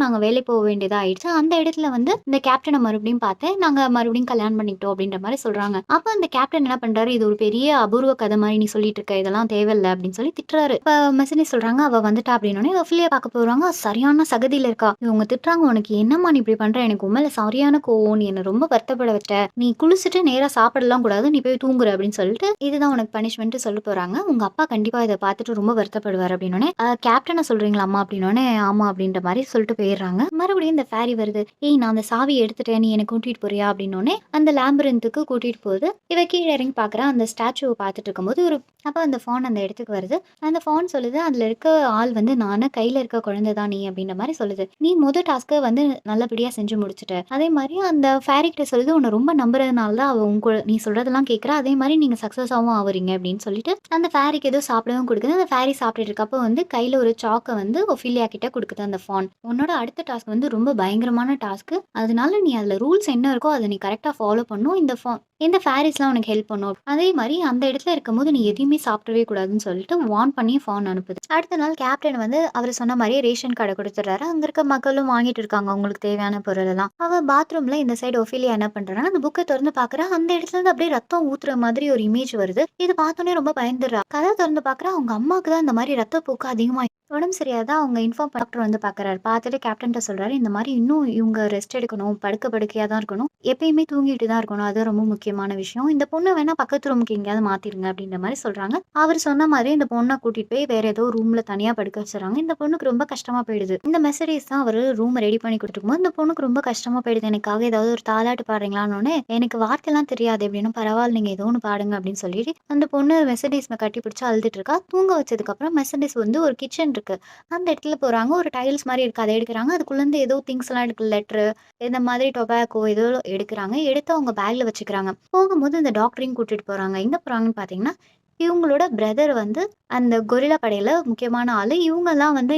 நாங்க வேலை போக வேண்டியதா ஆயிடுச்சு. அந்த இடத்துல வந்து இந்த கேப்டனை மறுபடியும் பார்த்தேன். நாங்க மறுபடியும் கல்யாணம் பண்ணிக்கிட்டோம் அப்படின்ற மாதிரி சொல்றாங்க. அப்ப அந்த கேப்டன் என்ன பண்றாரு, இது ஒரு பெரிய அபூர்வ கதை மாதிரி நீ சொல்லிட்டு இருக்க, இதெல்லாம் தேவையில்ல அப்படின்னு சொல்லி திட்டுறாரு. இப்ப மெசனி சொல்றாங்க அவ வந்துட்டா அப்படின்னோடனே ஒஃபிலியா பார்க்க போறாங்க. சரியான சகதியில இருக்கா. இவங்க திட்டுறாங்க, உனக்கு என்னம்மா நீ இப்படி பண்ற, எனக்கு உண்மையில சரியான கோவம், நீ என்ன ரொம்ப வருத்தப்பட வச்ச, நீ குளிச்சுட்டு நேரா சாப்பிடலாம் கூடாது, நீ போய் தூங்குற அப்படின்னு சொல்லிட்டு இதுதான் உனக்கு பனிஷ்மெண்ட் சொல்ல போறாங்க. உங்க அப்பா கண்டிப்பா இதை பார்த்துட்டு ரொம்ப வருத்தப்படுவார் அப்படின்னோடனே கேப்டனை சொல்றீங்களா அம்மா அப்படின்னோடனே ஆமா அப்படின்ற மாதிரி சொல்லிட்டு போயிடுறாங்க. மறுபடியும் இந்த ஃபேரி வருது. ஏய் நான் அந்த சாவியை எடுத்துட்டேன், நீ எனக்கு கூட்டிட்டு போறியா அப்படின்னோடனே அந்த லேம்பரந்துக்கு கூட்டிட்டு போகுது. இவ கீழே இறங்கி பாக்குறா. அந்த ஸ்டாச்சுவை பார்த்துட்டு இருக்கும்போது அப்ப அந்த ஃபோன் அந்த இடத்துக்கு வருது. அந்த ஃபோன் சொல்லுது அதுல இருக்க ஆள் வந்து நானு, கையில இருக்க குழந்தை தான் நீ அப்படின்ற மாதிரி சொல்லுது. நீ டாஸ்க்கை வந்து நல்லபடியா செஞ்சு முடிச்சுட்ட. அதே மாதிரி அந்த ஃபேரி கிட்ட சொல்லுது, உன்னை ரொம்ப நம்புறதுனால தான் அவ நீ சொல்றதெல்லாம் கேட்கறா. அதே மாதிரி நீங்க சக்சஸாவும் ஆவறீங்க அப்படின்னு சொல்லிட்டு அந்த ஃபேரிக்கு ஏதோ சாப்பிடவும் கொடுக்குது. அந்த ஃபேரி சாப்பிட்டுட்டு இருக்கப்போ வந்து கையில ஒரு சாக்கை வந்து ஒஃபிலியா கிட்ட கொடுக்குது அந்த ஃபோன். உன்னோட அடுத்த டாஸ்க் வந்து ரொம்ப பயங்கரமான டாஸ்க். அதனால நீ அதுல ரூல்ஸ் என்ன இருக்கோ அதை நீ கரெக்டா ஃபாலோ பண்ணும். இந்த ஃபேரிஸ்லாம் உனக்கு ஹெல்ப் பண்ணும். அதே மாதிரி அந்த இடத்துல இருக்கும்போது நீ எதையுமே சாப்பிடவே கூடாதுன்னு சொல்லிட்டு வார்ன் பண்ணி ஃபோன் அனுப்புது. அடுத்த நாள் கேப்டன் வந்து அவர் சொன்ன மாதிரியே ரேஷன் கார்டை கொடுத்துட்றாரு. அங்க இருக்க மக்களும் வாங்கிட்டு இருக்காங்க அவங்களுக்கு தேவையான பொருள் எல்லாம். அவ பாத்ரூம்ல இந்த சைடு ஒஃபிலியா என்ன பண்றாங்க, அந்த புக்கை திறந்து பாக்குறா. அந்த இடத்துல இருந்து அப்படியே ரத்தம் ஊத்துற மாதிரி ஒரு இமேஜ் வருது. இது பார்த்தோன்னே ரொம்ப பயந்துடுறா. கதை திறந்து பாக்குறா, அவங்க அம்மாவுக்கு தான் இந்த மாதிரி ரத்த போக்கு அதிகமா உடம்பு சரியாதா. அவங்க இன்ஃபார்ம் டாக்டர் வந்து பாக்குறாரு. பார்த்துட்டு கேப்டன்ட்ட சொல்றாரு, இந்த மாதிரி இன்னும் இவங்க ரெஸ்ட் எடுக்கணும், படுக்கையா தான் இருக்கணும், எப்பயுமே தூங்கிட்டு தான் இருக்கணும், அது ரொம்ப முக்கியமான விஷயம். இந்த பொண்ணை வேணா பக்கத்து ரூமுக்கு எங்கேயாவது மாத்திருங்க அப்படின்ற மாதிரி சொல்றாங்க. அவர் சொன்ன மாதிரி இந்த பொண்ணை கூட்டிட்டு போய் வேற ஏதோ ரூம்ல தனியா படுக்க வச்சுறாங்க. இந்த பொண்ணுக்கு ரொம்ப கஷ்டமா போயிடுது. இந்த மெசேஜ் தான் அவர் ரூம் ரெடி பண்ணி கொடுத்துருக்கும். இந்த பொண்ணுக்கு ரொம்ப கஷ்டமா போயிடுது. எனக்காக ஏதாவது ஒரு தாலாட்டு பாடுறீங்களான்னு. எனக்கு வார்த்தைலாம் தெரியாது அப்படின்னு. பரவாயில்ல நீங்க ஏதோ ஒன்று பாடுங்க அப்படின்னு சொல்லிட்டு அந்த பொண்ணு மெசேஜ் கட்டி பிடிச்சு அழுதுட்டு இருக்கா. தூங்க வச்சதுக்கு அப்புறம் மெசேஜ் வந்து ஒரு கிச்சன் இருக்கு. அந்த இடத்துல போறாங்க. ஒரு டைல்ஸ் மாதிரி இருக்கு. அதை எடுக்கிறாங்க. அதுக்குள்ள இருந்து ஏதோ திங்ஸ் எல்லாம் இருக்கு. லெட்டர் இந்த மாதிரி டொபாக்கோ ஏதோ எடுக்கிறாங்க. எடுத்து அவங்க பேக்ல வச்சுக்கிறாங்க. போகும்போது இந்த டாக்டரையும் கூட்டிட்டு போறாங்க. எங்க போறாங்கன்னு பாத்தீங்கன்னா இவங்களோட பிரதர் வந்து அந்த கொரில்லா படையில முக்கியமான ஆளு. இவங்க எல்லாம் வந்து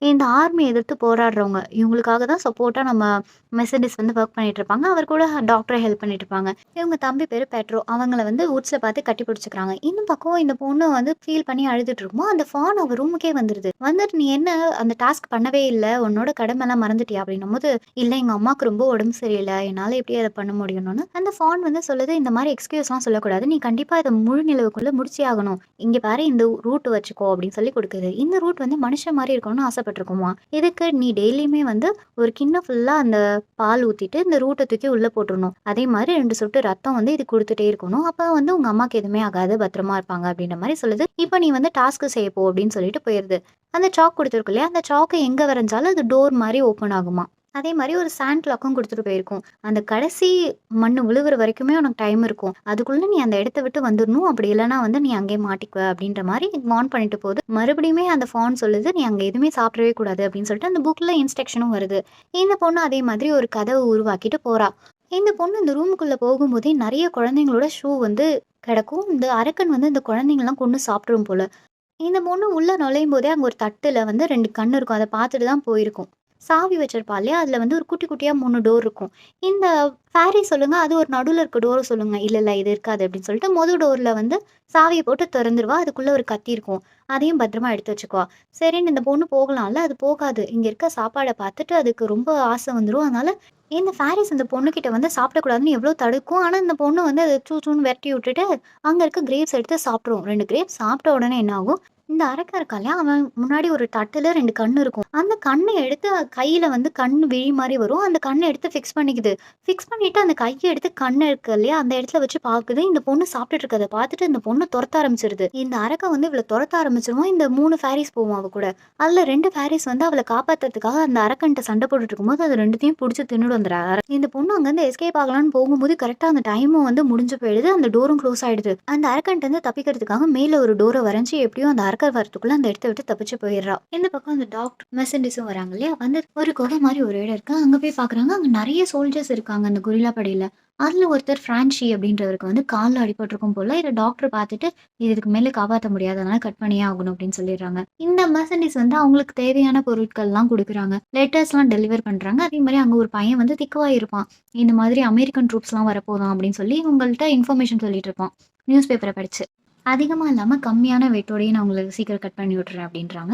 இந்த ஆர்மி எதிர்த்து போராடுறவங்க. இவங்களுக்காக தான் சப்போர்ட்டா நம்ம மெர்சடிஸ் வந்து வொர்க் பண்ணிட்டு இருப்பாங்க. அவர் கூட டாக்டரா ஹெல்ப் பண்ணிட்டு இருப்பாங்க. இவங்க தம்பி பேரு பெட்ரோ. அவங்கள வந்து வுட்ஸ்ல பார்த்து கட்டி பிடிச்சுக்கிறாங்க. இந்த பக்கம் இந்த பொண்ணு வந்து ஃபீல் பண்ணி அழுதுட்டு இருக்கும்போது, அந்த ஃபான் அவ ரூமுக்கே வந்துருது. வந்துட்டு "நீ என்ன அந்த டாஸ்க் பண்ணவே இல்ல. உன்னோட கடமைலாம் மறந்துட்டியா?" அப்படின்னும்போது, "இல்ல எங்க அம்மாவுக்கு ரொம்ப உடம்பு சரியில்ல. என்னால எப்படி அத பண்ண முடியும்னு." அந்த ஃபான் வந்து சொல்லுது, "இந்த மாரி எக்ஸ்கியூஸ்லாம் சொல்லக்கூடாது. நீ கண்டிப்பா இத முழு நிலவுக்குள்ள முடிச்சே ஆகணும். இங்க பாரு இந்த ரூட் வச்சுக்கோ." அப்படின்னு சொல்லி குடுக்குது. இந்த ரூட் வந்து மனுஷன் மாரி இருக்கணும்னு ஆசைப்பட்டுருக்குமாம். இதுக்கு நீ டெய்லியுமே வந்து ஒரு கிண்ணம் ஃபுல்லா அந்த பால் ஊத்திட்டு இந்த ரூட்ட தூக்கி உள்ள போட்டுறணும். அதே மாரி 2 சொட்டு ரத்தம் வந்து இது குடுத்துட்டே இருக்கணும். அப்ப வந்து உங்க அம்மாக்கு எதுவுமே ஆகாது. பத்திரமா இருப்பாங்க அப்படின்ற மாரி சொல்லுது. இப்ப நீ வந்து டாஸ்க் செய்ய போ அப்படின்னு சொல்லிட்டு போயிருது. அந்த சாக் குடுத்துருக்கு இல்லையா? அந்த சாக்க எங்க வரைஞ்சாலும் அது டோர் மாரி ஓப்பன் ஆகுமாம். அதே மாரி ஒரு சாண்ட் லாக்கும் குடுத்துட்டு போயிருக்கும். அந்த கடைசி மண்ணு விழுகுற வரைக்குமே உனக்கு டைம் இருக்கும். அதுக்குள்ள நீ அந்த இடத்த விட்டு வந்துரணும். அப்படி இல்லன்னா வந்து நீ அங்கேயே மாட்டிக்குவ அப்படின்ற மாரி வார்ன் பண்ணிட்டு போகுது. மறுபடியுமே அந்த ஃபான் சொல்லுது, "நீ அங்க எதுவுமே சாப்பிடவே கூடாது" அப்படின்னு சொல்லிட்டு அந்த புக்ல இன்ஸ்ட்ரக்ஷனும் வருது. இந்த பொண்ணு அதே மாதிரி ஒரு கதவ உருவாக்கிட்டு போறா. இந்த பொண்ணு இந்த ரூமுக்குள்ள போகும்போதே நெறைய குழந்தைங்களோட ஷூ வந்து கிடக்கும். இந்த அரக்கன் வந்து இந்த குழந்தைங்கலாம் கொன்னு சாப்பிட்டுரும் போல. இந்த பொண்ணு உள்ள நுழையும்போதே அங்க ஒரு தட்டுல வந்து 2 கண்ணு இருக்கும். அத பார்த்துட்டு தான் போயிருக்கும். சாவி வச்சிருப்பா இல்லையா? அதுல வந்து ஒரு குட்டி குட்டியா 3 டோர் இருக்கும். இந்த ஃபேரி சொல்லுங்க, அது ஒரு நடுவுல இருக்க டோர சொல்லுங்க. இல்ல, இல்ல இது இருக்காது அப்படின்னு சொல்லிட்டு டோர்ல வந்து சாவிய போட்டு தொறந்துருவா. அதுக்குள்ள ஒரு கத்தி இருக்கும். அதையும் பத்திரமா எடுத்து வச்சுக்குவா. சரின்னு இந்த பொண்ணு போகலாம்ல, அது போகாது. இங்க இருக்க சாப்பாட பார்த்துட்டு அதுக்கு ரொம்ப ஆசை வந்துரும். அதனால இந்த ஃபேரிஸ் இந்த பொண்ணுகிட்ட வந்து சாப்பிடக்கூடாதுன்னு எவ்வளோ தடுக்கும். ஆனா இந்த பொண்ணு வந்து அத சூன்னு விரட்டி விட்டுட்டு, அங்க இருக்க கிரேப்ஸ் எடுத்து சாப்பிட்டுரும். 2 கிரேப்ஸ் சாப்பிட்ட உடனே என்ன ஆகும், இந்த அரக்கன் இருக்கான் இல்லையா, அவன் முன்னாடி ஒரு தட்டுல 2 கண்ணு இருக்கும். அந்த கண்ண எடுத்து கையில வந்து கண்ணு விழி மாரி வரும். அந்த கண்ண எடுத்து ஃபிக்ஸ் பண்ணிக்குது. ஃபிக்ஸ் பண்ணிட்டு அந்த கைய எடுத்து கண்ணு இருக்கு இல்லையா, அந்த இடத்துல வச்சு பாக்குது. இந்த பொண்ணு சாப்பிட்டுட்டு இருக்கத பார்த்துட்டு இந்த பொண்ணு தொரத்த ஆரம்பிச்சிருது. இந்த அரக்கன் வந்து இவள தொரத்த ஆரம்பிச்சிருவான். இந்த 3 ஃபேரீஸ் போவும் அவ கூட. அதுல 2 ஃபேரீஸ் வந்து அவள காப்பாத்துறதுக்காக அந்த அரக்கன்ட்ட சண்டை போட்டுட்டு இருக்கும்போது, அது 2த்தையும் புடிச்சு தின்னுட்டு வந்துறா. இந்த பொண்ணு அங்கருந்து எஸ்கேப் ஆகலான்னு போகும்போது கரெக்ட்டா அந்த டைமும் வந்து முடிஞ்சு போயிடுது. அந்த டோரும் க்ளோஸ் ஆயிடுது. அந்த அரக்கன்ட்டருந்து தப்பிக்கிறதுக்காக மேல ஒரு டோர வரைஞ்சு எப்படியோ அந்த அரக்கர் வரதுக்குள்ள அந்த இடத்த விட்டு தப்பிச்சு போயிடுறா. இந்த பக்கம் அந்த டாக்டர் மெர்சடிஸும் வராங்க இல்லையா? வந்து ஒரு குகை மாரி ஒரு இடம் இருக்கு. அங்க போய் பார்க்குறாங்க. அங்க நெறைய சோல்ஜர்ஸ் இருக்காங்க அந்த கொரில்லா படையில. அதுல ஒருத்தர் ஃப்ரான்சி அப்படின்றவருக்கு வந்து கால்ல அடிபட்டுருக்கும் போல. இத டாக்டர் பார்த்துட்டு, "இது இதுக்கு மேல காப்பாத்த முடியாது. அதனால கட் பண்ணியே ஆகணும்" அப்படின்னு சொல்லிடுறாங்க. இந்த மெர்சடிஸ் வந்து அவங்களுக்கு தேவையான பொருட்கள்லாம் குடுக்குறாங்க. லெட்டர்ஸ்லாம் டெலிவர் பண்றாங்க. அதே மாரி அங்க ஒரு பையன் வந்து திக்குவாய் இருப்பான். இந்த மாதிரி அமெரிக்கன் ட்ரூப்ஸ்லாம் வரப்போதாம் அப்படின்னு சொல்லி இவங்கள்ட்ட இன்ஃபர்மேஷன் சொல்லிட்டு இருப்பான். நியூஸ் பேப்பர படிச்சு. அதிகமா இல்லாம கம்மியான வெயிட்டோடயே நான் உங்களுக்கு சீக்கிரம் கட் பண்ணி விட்டுறேன் அப்படின்றாங்க.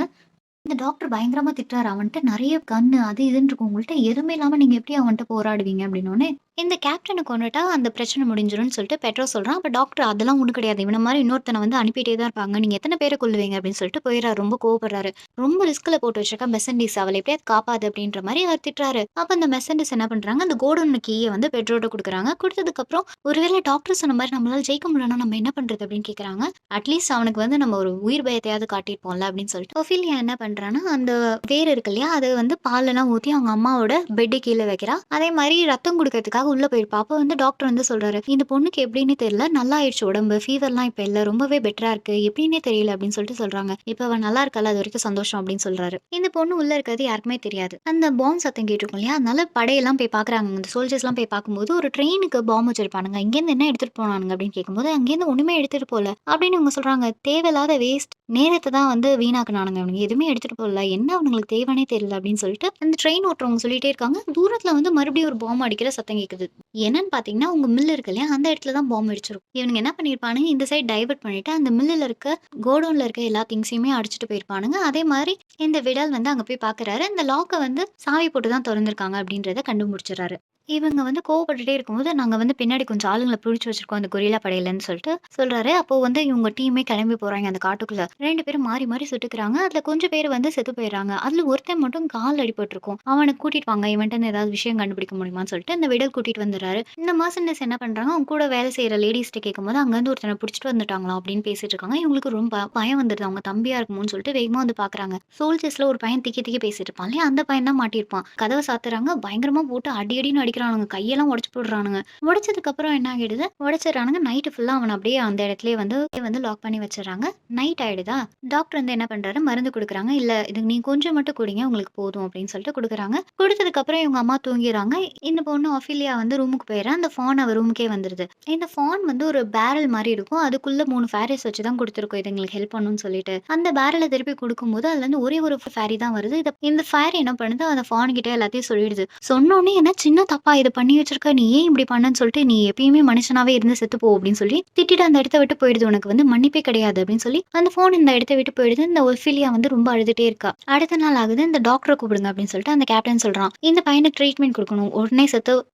இந்த டாக்டர் பயங்கரமா திட்டுறாரு. அவன்ட்ட நெறைய கன்னு அது இதுன்னு இருக்கும். உங்கள்ட்ட எதுவுமே இல்லாம நீங்க எப்படி அவன்ட்ட போராடுவீங்க? அப்படின்னோனே, இந்த கேப்டன கொன்னுட்டா அந்த பிரச்சனை முடிஞ்சிரும்னு சொல்லிட்டு பெட்ரோ சொல்றான். அப்ப டாக்டர் அதெல்லாம் ஒண்ணும் கிடையாது. இவன மாரி இன்னொருத்தன வந்து அனுப்பிட்டே தான் இருப்பாங்க. நீங்க எத்தன பேர கொல்லுவீங்க? அப்படின்னு சொல்லிட்டு போயிறாரு. ரொம்ப கோவப்படுறாரு. ரொம்ப ரிஸ்க்ல போட்டு வச்சிருக்க மெர்சடிஸ் அவள எப்படியாவது காப்பாத்து அப்படின்ற மாரி அவர் திட்டுறாரு. அப்ப அந்த மெர்சடிஸ் என்ன பண்றாங்க, அந்த கோடவுன் கீய வந்து பெட்ரோட்ட குடுக்குறாங்க. குடுத்ததுக்கப்புறம் ஒருவேளை டாக்டர் சொன்ன மாரி நம்மளால ஜெயிக்க முடியலன்னா நம்ம என்ன பண்றது? அப்படின்னு கேட்கறாங்க. அட்லீஸ்ட் அவனுக்கு வந்து நம்ம ஒரு உயிர் பயத்தையாவது காட்டியிருப்போம்ல அப்படின்னு சொல்லிட்டு ஒஃபீலியா என்ன பண்றான்னா, அந்த வேர் இருக்கு இல்லையா? அத வந்து பால்லலாம் ஊத்தி அவங்க அம்மாவோட பெட்டு கீழ வைக்கிறா. அதே மாரி ரத்தம் குடுக்கறதுக்காக உள்ள போயிருப்பா. அப்ப வந்து டாக்டர் வந்து சொல்றாரு, "இந்த பொண்ணுக்கு எப்படின்னு தெரியல. நல்லா ஆயிடுச்சு உடம்பு. ஃபீவர்லாம் இப்ப இல்ல. ரொம்பவே பெட்டரா இருக்கு. எப்படின்னே தெரியல" அப்படின்னு சொல்லிட்டு சொல்றாங்க. "இப்ப அவ நல்லா இருக்கால, அது வரைக்கும் சந்தோஷம்" அப்படின்னு சொல்றாரு. இந்த பொண்ணு உள்ள இருக்கிறது யாருக்குமே தெரியாது. அந்த பாம் சத்தம் கேட்டுருக்கும் இல்லையா? அதனால படையெல்லாம் போய் பார்க்குறாங்க. இந்த சோல்ஜர்ஸ்லாம் போய் பார்க்கும்போது, ஒரு ட்ரெயினுக்கு பாம் வச்சிருப்பானுங்க. இங்கேருந்து என்ன எடுத்துட்டு போனானுங்க அப்படின்னு கேட்கும்போது, அங்கேருந்து ஒண்ணுமே எடுத்துட்டு போல அப்படின்னு இவங்க சொல்றாங்க. தேவையில்லாத வேஸ்ட் நேரத்த தான் வந்து வீணாக்குனானுங்க அவனுங்க. எதுவுமே எடுத்துட்டு போல. என்ன அவனுங்களுக்கு தேவைன்னே தெரியல அப்படின்னு சொல்லிட்டு, அந்த ட்ரெயின் ஓட்டுறவங்க சொல்லிட்டே இருக்காங்க. தூரத்துல வந்து மறுபடியும் ஒரு பாம் அடிக்கிற சத்தம் கேட்குது. என்னன்னு பார்த்தீங்கன்னா, உங்க மில் இருக்கு இல்லையா? அந்த இடத்துல தான் பாம் வெடிச்சிருக்கும். இவனுங்க என்ன பண்ணியிருப்பானுங்க, இந்த சைடு டைவர்ட் பண்ணிட்டு, அந்த மில்லுல இருக்க கோடவுன்ல இருக்க எல்லா திங்ஸையுமே அடிச்சுட்டு போயிருப்பானுங்க. அதே மாரி இந்த விடால் வந்து அங்க போய் பார்க்குறாரு. இந்த லாக்க வந்து சாவி போட்டு தான் தொறந்திருக்காங்க அப்படின்றத கண்டுபிடிச்சுறாரு. இவங்க வந்து கோவப்பட்டுட்டே இருக்கும்போது, "நாங்க வந்து பின்னாடி கொஞ்சம் ஆளுங்கள பிடிச்சு வச்சிருக்கோம், அந்த கொரில்லா படையிலன்னு" சொல்லிட்டு சொல்றாரு. அப்போ வந்து இவங்க டீமே கிளம்பி போறாங்க அந்த காட்டுக்குள்ள. 2 பேரும் மாறி மாறி சுட்டுக்கிறாங்க. அதுல கொஞ்சம் பேர் வந்து செத்து போயிடுறாங்க. அதுல ஒருத்தன் மட்டும் கால் அடிபட்டுருக்கும். அவன கூட்டிட்டு வாங்க, இவன்ட்டருந்து ஏதாவது விஷயம் கண்டுபிடிக்க முடியுமான்னு சொல்லிட்டு இந்த விடல் கூட்டிட்டு வந்துர்றாரு. இந்த மர்சனரிஸ் என்ன பண்றாங்க, அவங்க கூட வேலை செய்ற லேடீஸ்ட்ட கேட்கும்போது, அங்கருந்து ஒருத்தன புடிச்சுட்டு வந்துட்டாங்களாம் அப்படின்னு பேசிட்டு இருக்காங்க. இவங்களுக்கு ரொம்ப பயம் வந்துருது. அவங்க தம்பியா இருக்குமோன்னு சொல்லிட்டு வேகமா வந்து பார்க்குறாங்க. சோல்ஜர்ஸ்ல ஒரு பையன் திக்கி திக்கி பேசிட்டு இருப்பான் இல்லையா? அந்த பையன் தான் மாட்டியிருப்பான். கதவ சாத்துறாங்க. பயங்கரமா போட்டு அடி அடின்னு அடிக்கிறாங்க. அடிக்கிறானுங்க. கையெல்லாம் உடைச்சு போடுறானுங்க. உடைச்சதுக்கப்புறம் என்ன ஆகிடுது, உடைச்சிடுறானுங்க. நைட்டு ஃபுல்லா அவன அப்படியே அந்த இடத்துலயே வந்து லாக் பண்ணி வச்சுர்றாங்க. நைட் ஆயிடுதா, டாக்டர் வந்து என்ன பண்றாரு, மருந்து குடுக்குறாங்க. "இல்ல இது நீங்க கொஞ்சம் மட்டும் குடிங்க. உங்களுக்கு போதும்." அப்படின்னு சொல்லிட்டு குடுக்குறாங்க. குடுத்ததுக்கப்புறம் இவங்க அம்மா தூங்கிறாங்க. இந்த பொண்ணு ஆஃபிலியா வந்து ரூமுக்கு போயிர்றா. அந்த ஃபான் அவ ரூமுக்கே வந்துருது. இந்த ஃபான் வந்து ஒரு பேரல் மாரி இருக்கும். அதுக்குள்ள 3 ஃபேரீஸ் வச்சு தான் குடுத்துருக்கும். இது எங்களுக்கு ஹெல்ப் பண்ணும்னு சொல்லிட்டு. அந்த பேரல திருப்பி குடுக்கும்போது, அதுலருந்து ஒரே ஒரு ஃபேரி தான் வருது. இந்த ஃபேரி என்ன பண்ணுது, அந்த ஃபான் கிட்ட எல்லாத்தையும் சொல்லிடுது. சொன்னோனே, "என்ன சின்ன தப்பா இத பண்ணி வச்சிருக்க? நீ ஏன் இப்படி பண்ணன்னு?" சொல்லிட்டு, "நீ எப்பயுமே மனுஷனாவே இருந்து செத்து போ" அப்படின்னு சொல்லி திட்டிட்டு அந்த இடத்த விட்டு போயிடுது. "உனக்கு வந்து மன்னிப்பே கிடையாது" அப்படின்னு சொல்லி அந்த ஃபோன் இந்த இடத்த விட்டு போயிடுது. இந்த ஒஃபிலியா வந்து ரொம்ப அழுதுட்டே இருக்கா. அடுத்த நாள் ஆகுது. "இந்த டாக்டர கூப்பிடுங்க" அப்படின்னு சொல்லிட்டு அந்த கேப்டன் சொல்றான். "இந்த பையனுக்கு ட்ரீட்மெண்ட் குடுக்கணும்.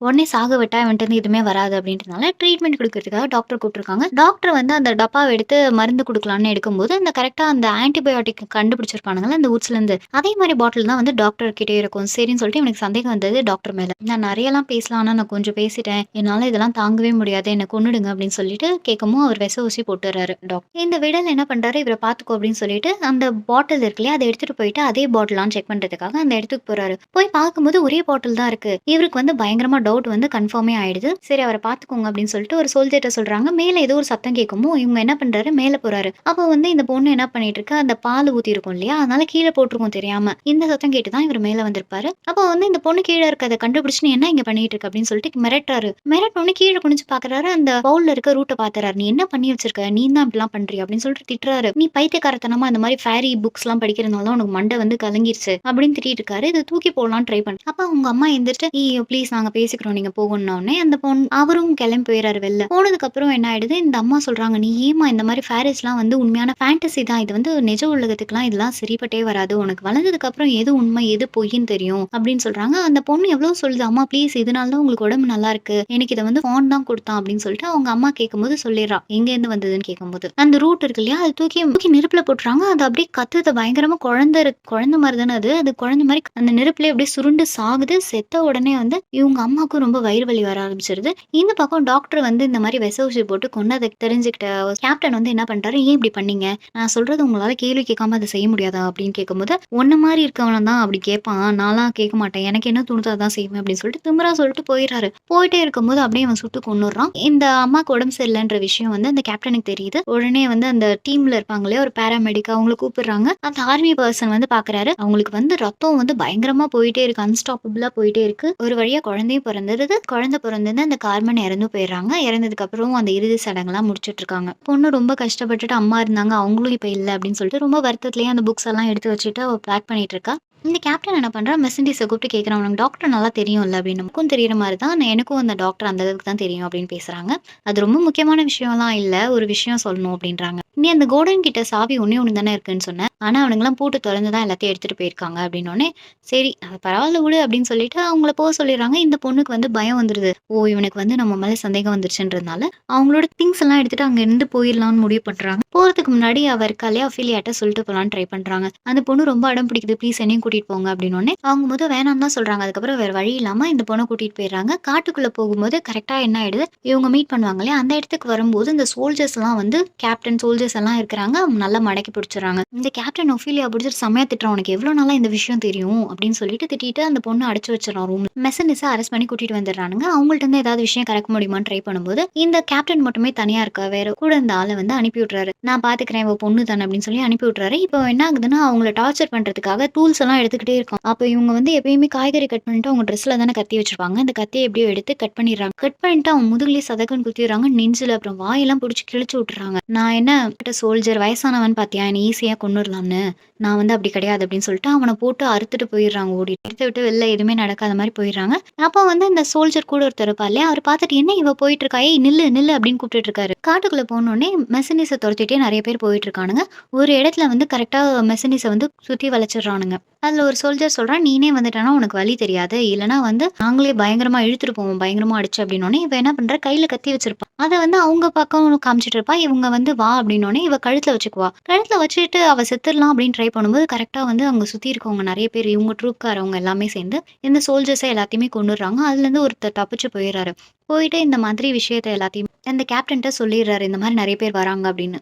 உடனே சாக விட்டா இவன்ட்ட இருந்து எதுவுமே வராது" அப்படின்றதுனால ட்ரீட்மெண்ட் குடுக்கறதுக்காக டாக்டர கூப்பிட்டுருக்காங்க. டாக்டர் வந்து அந்த டப்பாவ எடுத்து மருந்து குடுக்கலான்னு எடுக்கும்போது, அந்த கரெக்ட்டா அந்த ஆன்டிபயோட்டிக் கண்டுபிடிச்சிருப்பானுங்கல்ல அந்த வுட்ஸ்லேருந்து, அதே மாரி பாட்டில் தான் வந்து டாக்டர் கிட்டயே இருக்கும். சரின்னு சொல்லிட்டு இவனுக்கு சந்தேகம் வந்தது டாக்டர் மேல. "நான் நெறையலாம் பேசலாம். ஆனா நான் கொஞ்சம் பேசிட்டேன். என்னால இதெல்லாம் தாங்கவே முடியாது. என்ன கொன்னுடுங்க" அப்படின்னு சொல்லிட்டு கேட்கவும், அவர் விஷ ஊசி போட்டுர்றாரு டாக்டர். இந்த விடல் என்ன பண்றாரு, "இவர பார்த்துக்கோ" அப்படின்னு சொல்லிட்டு அந்த பாட்டில் இருக்கு இல்லையா, அத எடுத்துட்டு போயிட்டு அதே பாட்டிலான்னு செக் பண்றதுக்காக அந்த இடத்துக்கு போறாரு. போய் பார்க்கும்போது ஒரே பாட்டில் தான் இருக்கு. இவருக்கு வந்து பயங்கரமா டவுட் வந்து கன்ஃபார்மே ஆயிடுது. சரி அவர பார்த்துக்கோங்க அப்படின்னு சொல்லிட்டு ஒரு சோல்ஜர்ட்ட சொல்றாங்க. மேல ஏதோ ஒரு சத்தம் கேட்கவும், இவங்க என்ன பண்றாரு, மேல போறாரு. அப்போ வந்து இந்த பொண்ணு என்ன பண்ணிட்டு இருக்கா, அந்த பால் ஊத்திருக்கும் இல்லையா, அதனால கீழ போட்டுருக்கும் தெரியாம. இந்த சத்தம் கேட்டு தான் இவரு மேல வந்திருப்பாரு. அப்போ வந்து இந்த பொண்ணு கீழ இருக்கத கண்டுபிடிச்சு, "நீ என்ன இங்க பண்ணிட்டு இருக்க?" அப்படின்னு சொல்லிட்டு மிரட்டுறாரு. மிரட்டுனோனே கீழ குனிஞ்சு பார்க்குறாரு. அந்த பவுல்ல இருக்க ரூட்ட பார்த்துறாரு. "நீ என்ன பண்ணி வச்சிருக்க? நீ தான் இப்படிலாம் பண்றியா?" அப்படின்னு சொல்லிட்டு திட்டுறாரு. "நீ பைத்தியக்காரத்தனமா இந்த மாரி ஃபேரி புக்ஸ்லாம் படிக்கிறதுனால தான் உனக்கு மண்டை வந்து கலங்கிருச்சு" அப்படின்னு திட்டிட்டு இருக்காரு. இத தூக்கி போடலான்னு ட்ரை பண்ண. அப்ப அவங்க அம்மா எந்திரிச்சு, "ஐயோ ப்ளீஸ் நாங்க பேசிக்கிறோம். நீங்க போங்கன்னோனே" அந்த பொண்ணு அவரும் கிளம்பி போயிறாரு வெளில. போனதுக்கப்புறம் என்ன ஆயிடுது, இந்த அம்மா சொல்றாங்க, "நீ ஏம்மா இந்த மாரி ஃபேரீஸ்லாம் வந்து உண்மையான ஃபேண்டசி தான். இது வந்து நிஜ உலகத்துக்குலாம் இதெல்லாம் சரிப்பட்டே வராது. உனக்கு வளர்ந்ததுக்கப்புறம் எது உண்மை, எது பொய்ன்னு தெரியும்" அப்படின்னு சொல்றாங்க. அந்த பொண்ணு எவ்வளவோ சொல்லுது, "அம்மா ப்ளீஸ் இதனால தான் உங்களுக்கு உடம்பு நல்லா இருக்கு. எனக்கு இத வந்து ஃபான் தான் குடுத்தான்" அப்படின்னு சொல்லிட்டு அவங்க அம்மா கேட்கும்போது சொல்லிர்றா. எங்கேருந்து வந்ததுன்னு கேட்கும்போது. அந்த ரூட் இருக்கு இல்லையா, அது தூக்கி தூக்கி நெருப்புல போட்டுறாங்க. அது அப்படியே கத்துது பயங்கரமா. குழந்தை மாரி தானே அது. அது குழந்தை மாரி அந்த நெருப்புலயே அப்படியே சுருண்டு சாகுது. செத்த உடனே வந்து இவங்க அம்மாவுக்கும் ரொம்ப வயிறு வலி வர ஆரம்பிச்சிருது. இந்த பக்கம் டாக்டர் வந்து இந்த மாரி விஷ ஊசி போட்டு கொன்னத தெரிஞ்சுக்கிட்ட கேப்டன் வந்து என்ன பண்றாரு, "ஏன் இப்படி பண்ணீங்க? நான் சொல்றது உங்களால கேள்வி கேட்காம அத செய்ய முடியாதா?" அப்படின்னு கேட்கும்போது, "உன்ன மாரி இருக்கவன தான் அப்படி கேட்பான். நான்லாம் கேட்க மாட்டேன். எனக்கு என்ன தோணுதோ அதான் செய்வேன்" அப்படின்னு சொல்லிட்டு திமிரா சொல்லிட்டு போயிறாரு. போயிட்டே இருக்கும்போது அப்படியே அவன் சுட்டு கொன்னுடுறான். இந்த அம்மாக்கு உடம்பு சரியில்லன்ற விஷயம் வந்து அந்த கேப்டனுக்கு தெரியுது. உடனே வந்து அந்த டீம்ல இருப்பாங்க இல்லையா, ஒரு பாராமெடிக் அவங்கள கூப்பிடுறாங்க. அந்த ஆர்மி பெர்சன் வந்து பார்க்குறாரு. அவங்களுக்கு வந்து ரத்தம் வந்து பயங்கரமா போயிட்டே இருக்கு. அன்ஸ்டாப்பபிளா போயிட்டே இருக்கு. ஒரு வழியா குழந்தையும் பிறந்துருது. குழந்தை பிறந்தது அந்த கார்மன் இறந்து போயிடுறாங்க. இறந்ததுக்கு அப்புறம் அந்த இறுதி சடங்குலாம் முடிச்சுட்டு இருக்காங்க. பொண்ணு ரொம்ப கஷ்டப்பட்டுட்டு அம்மா இருந்தாங்க. அவங்களும் இப்ப இல்ல அப்படின்னு சொல்லிட்டு ரொம்ப வருத்தத்திலேயே அந்த புக்ஸ் எல்லாம் எடுத்து வச்சுட்டு அவ பேக் பண்ணிட்டு இருக்கா. இந்த கேப்டன் என்ன பண்றா, மெர்சன்டிஸ கூப்பிட்டு கேட்குறான், "உனக்கு டாக்டர் நல்லா தெரியும்ல?" அப்படின்னு. "நமக்கும் தெரியிற மாரி தான். எனக்கும் அந்த டாக்டர் அந்த அளவுக்கு தான் தெரியும்" அப்படின்னு பேசுறாங்க. "அது ரொம்ப முக்கியமான விஷயம்லாம் இல்ல. ஒரு விஷயம் சொல்லணும்" அப்படின்றாங்க. "நீ அந்த கோடன் கிட்ட சாவி ஒண்ணே ஒண்ணு தானே இருக்குன்னு சொன்ன. ஆனா அவனுங்கலாம் பூட்டு தொறந்து தான் எல்லாத்தையும் எடுத்துட்டு போயிருக்காங்க" அப்படின்னோனே, "சரி அது பரவால்ல விடு" அப்படின்னு சொல்லிட்டு அவங்கள சொல்லிடுறாங்க. இந்த பொண்ணுக்கு வந்து பயம் வந்துருது. ஓ! இவனுக்கு வந்து நம்ம மேல சந்தேகம் வந்துருச்சுன்றதுனால, அவங்களோட திங்ஸ் எல்லாம் எடுத்துட்டு அங்க இருந்து போயிரலாம்னு முடிவு பண்றாங்க. போறதுக்கு முன்னாடி அவ இருக்கா இல்லையா, அஃபிலியாட்ட சொல்லிட்டு போலான்னு ட்ரை பண்றாங்க. அந்த பொண்ணு ரொம்ப அடம் பிடிக்குது. "ப்ளீஸ் என்னையும் கூட்டிட்டு போங்க" அப்படின்னோனே, அவங்க மொத வேணான்னு தான் சொல்றாங்க. அதுக்கப்புறம் வேற வழி இல்லாம இந்த பொண்ண கூட்டிட்டு போயிடுறாங்க. காட்டுக்குள்ள போகும்போது கரெக்ட்டா என்ன ஆயிடுது, இவங்க மீட் பண்ணுவாங்க இல்லையா, அந்த இடத்துக்கு வரும்போது இந்த சோல்ஜர்ஸ்லாம் வந்து கேப்டன் சோல்ஜர்ஸ் எல்லாம் இருக்கிறாங்க. நல்லா மடக்கி பிடிச்சுர்றாங்க. இந்த கேப்டன் ஒஃபிலியா பிடிச்சிட்டு செம்மையா திட்டுறான். "உனக்கு எவ்வளோ நாளா இந்த விஷயம் தெரியும்?" அப்படின்னு சொல்லிட்டு திட்டிட்டு அந்த பொண்ண அடைச்சு வச்சுர்றான் ரூம்ல. மெர்சன்டிஸ அரெஸ்ட் பண்ணி கூட்டிட்டு வந்துடுறானுங்க. அவங்கள்ட்ட இருந்து ஏதாவது விஷயம் கறக்க முடியுமான்னு ட்ரை பண்ணும்போது, இந்த கேப்டன் மட்டுமே தனியா இருக்கா. வேற கூட இருந்த ஆள வந்து அனுப்பி விட்டுறாரு. "நான் பார்த்துக்கிறேன். இவ பொண்ணு தானே" அப்படின்னு சொல்லி அனுப்பி விட்டுறாரு. இப்போ என்ன ஆகுதுன்னா, அவங்கள டார்ச்சர் பண்றதுக்காக டூல்ஸ் எல்லாம் எடுத்துக்கிட்டே இருக்கான். அப்ப இவங்க வந்து எப்பயுமே காய்கறி கட் பண்ணிட்டு அவங்க ட்ரெஸ்ல தானே கத்தி வச்சிருப்பாங்க. அந்த கத்திய எப்படியோ எடுத்து கட் பண்ணிடுறாங்க. கட் பண்ணிட்டு அவன் முதுகுலயே சதக்குன்னு குத்திடுறாங்க. நெஞ்சில அப்புறம் வாயெல்லாம் புடிச்சு கிழிச்சு விட்டுறாங்க. "நான் என்ன சோல்ஜர் வயசானவன் பார்த்தியா? என்ன ஈஸியா கொன்னுடலாம்னு. நான் வந்து அப்படி கிடையாது" அப்படின்னு சொல்லிட்டு அவன போட்டு அறுத்துட்டு போயிடுறாங்க ஓடி. இடத்த விட்டு வெளில எதுவுமே நடக்காத மாரி போயிடுறாங்க. அப்போ வந்து இந்த சோல்ஜர் கூட ஒருத்தர் இருப்பார் இல்லையா, அவரு பார்த்துட்டு, "என்ன இவ போயிட்டு இருக்கா? ஏய் நில்லு நில்லு" அப்படின்னு கூப்பிட்டுட்டு இருக்காரு. காட்டுக்குள்ள போனோனே மெர்சன்டிஸ தொரத்திட்டே நெறைய பேர் போயிட்டு இருக்கானுங்க. ஒரு இடத்துல வந்து கரெக்ட்டா மெர்சன்டிஸ வந்து சுத்தி வளைச்சிடுறானுங்க. அதுல ஒரு சோல்ஜர் சொல்றான், "நீனே வந்துட்டனா உனக்கு வழி தெரியாது. இல்லன்னா வந்து நாங்களே பயங்கரமா இழுத்துட்டு போவோம். பயங்கரமா அடிச்சு" அப்படின்னோனே, இவ என்ன பண்றா, கையில கத்தி வச்சிருப்பா. அத வந்து அவங்க பக்கம் காமிச்சிட்டு இருப்பா. இவங்க வந்து வா அப்படின்னோனே, இவ கழுத்துல வச்சுக்குவா. கழுத்துல வச்சுட்டு அவ செத்துரலாம் அப்படின்னு ட்ரை பண்ணும்போது, கரெக்ட்டா வந்து அங்க சுத்தி இருக்கவங்க நெறைய பேர் இவங்க ட்ரூப்காரவங்க எல்லாமே சேர்ந்து இந்த சோல்ஜர்ஸ எல்லாத்தையுமே கொன்னுடுறாங்க. அதுலருந்து ஒருத்தர் தப்பிச்சு போயிர்றாரு. போயிட்டு இந்த மாதிரி விஷயத்த எல்லாத்தையும் அந்த கேப்டன்ட்ட சொல்லிர்றாரு. இந்த மாரி நெறைய பேர் வராங்க அப்படின்னு.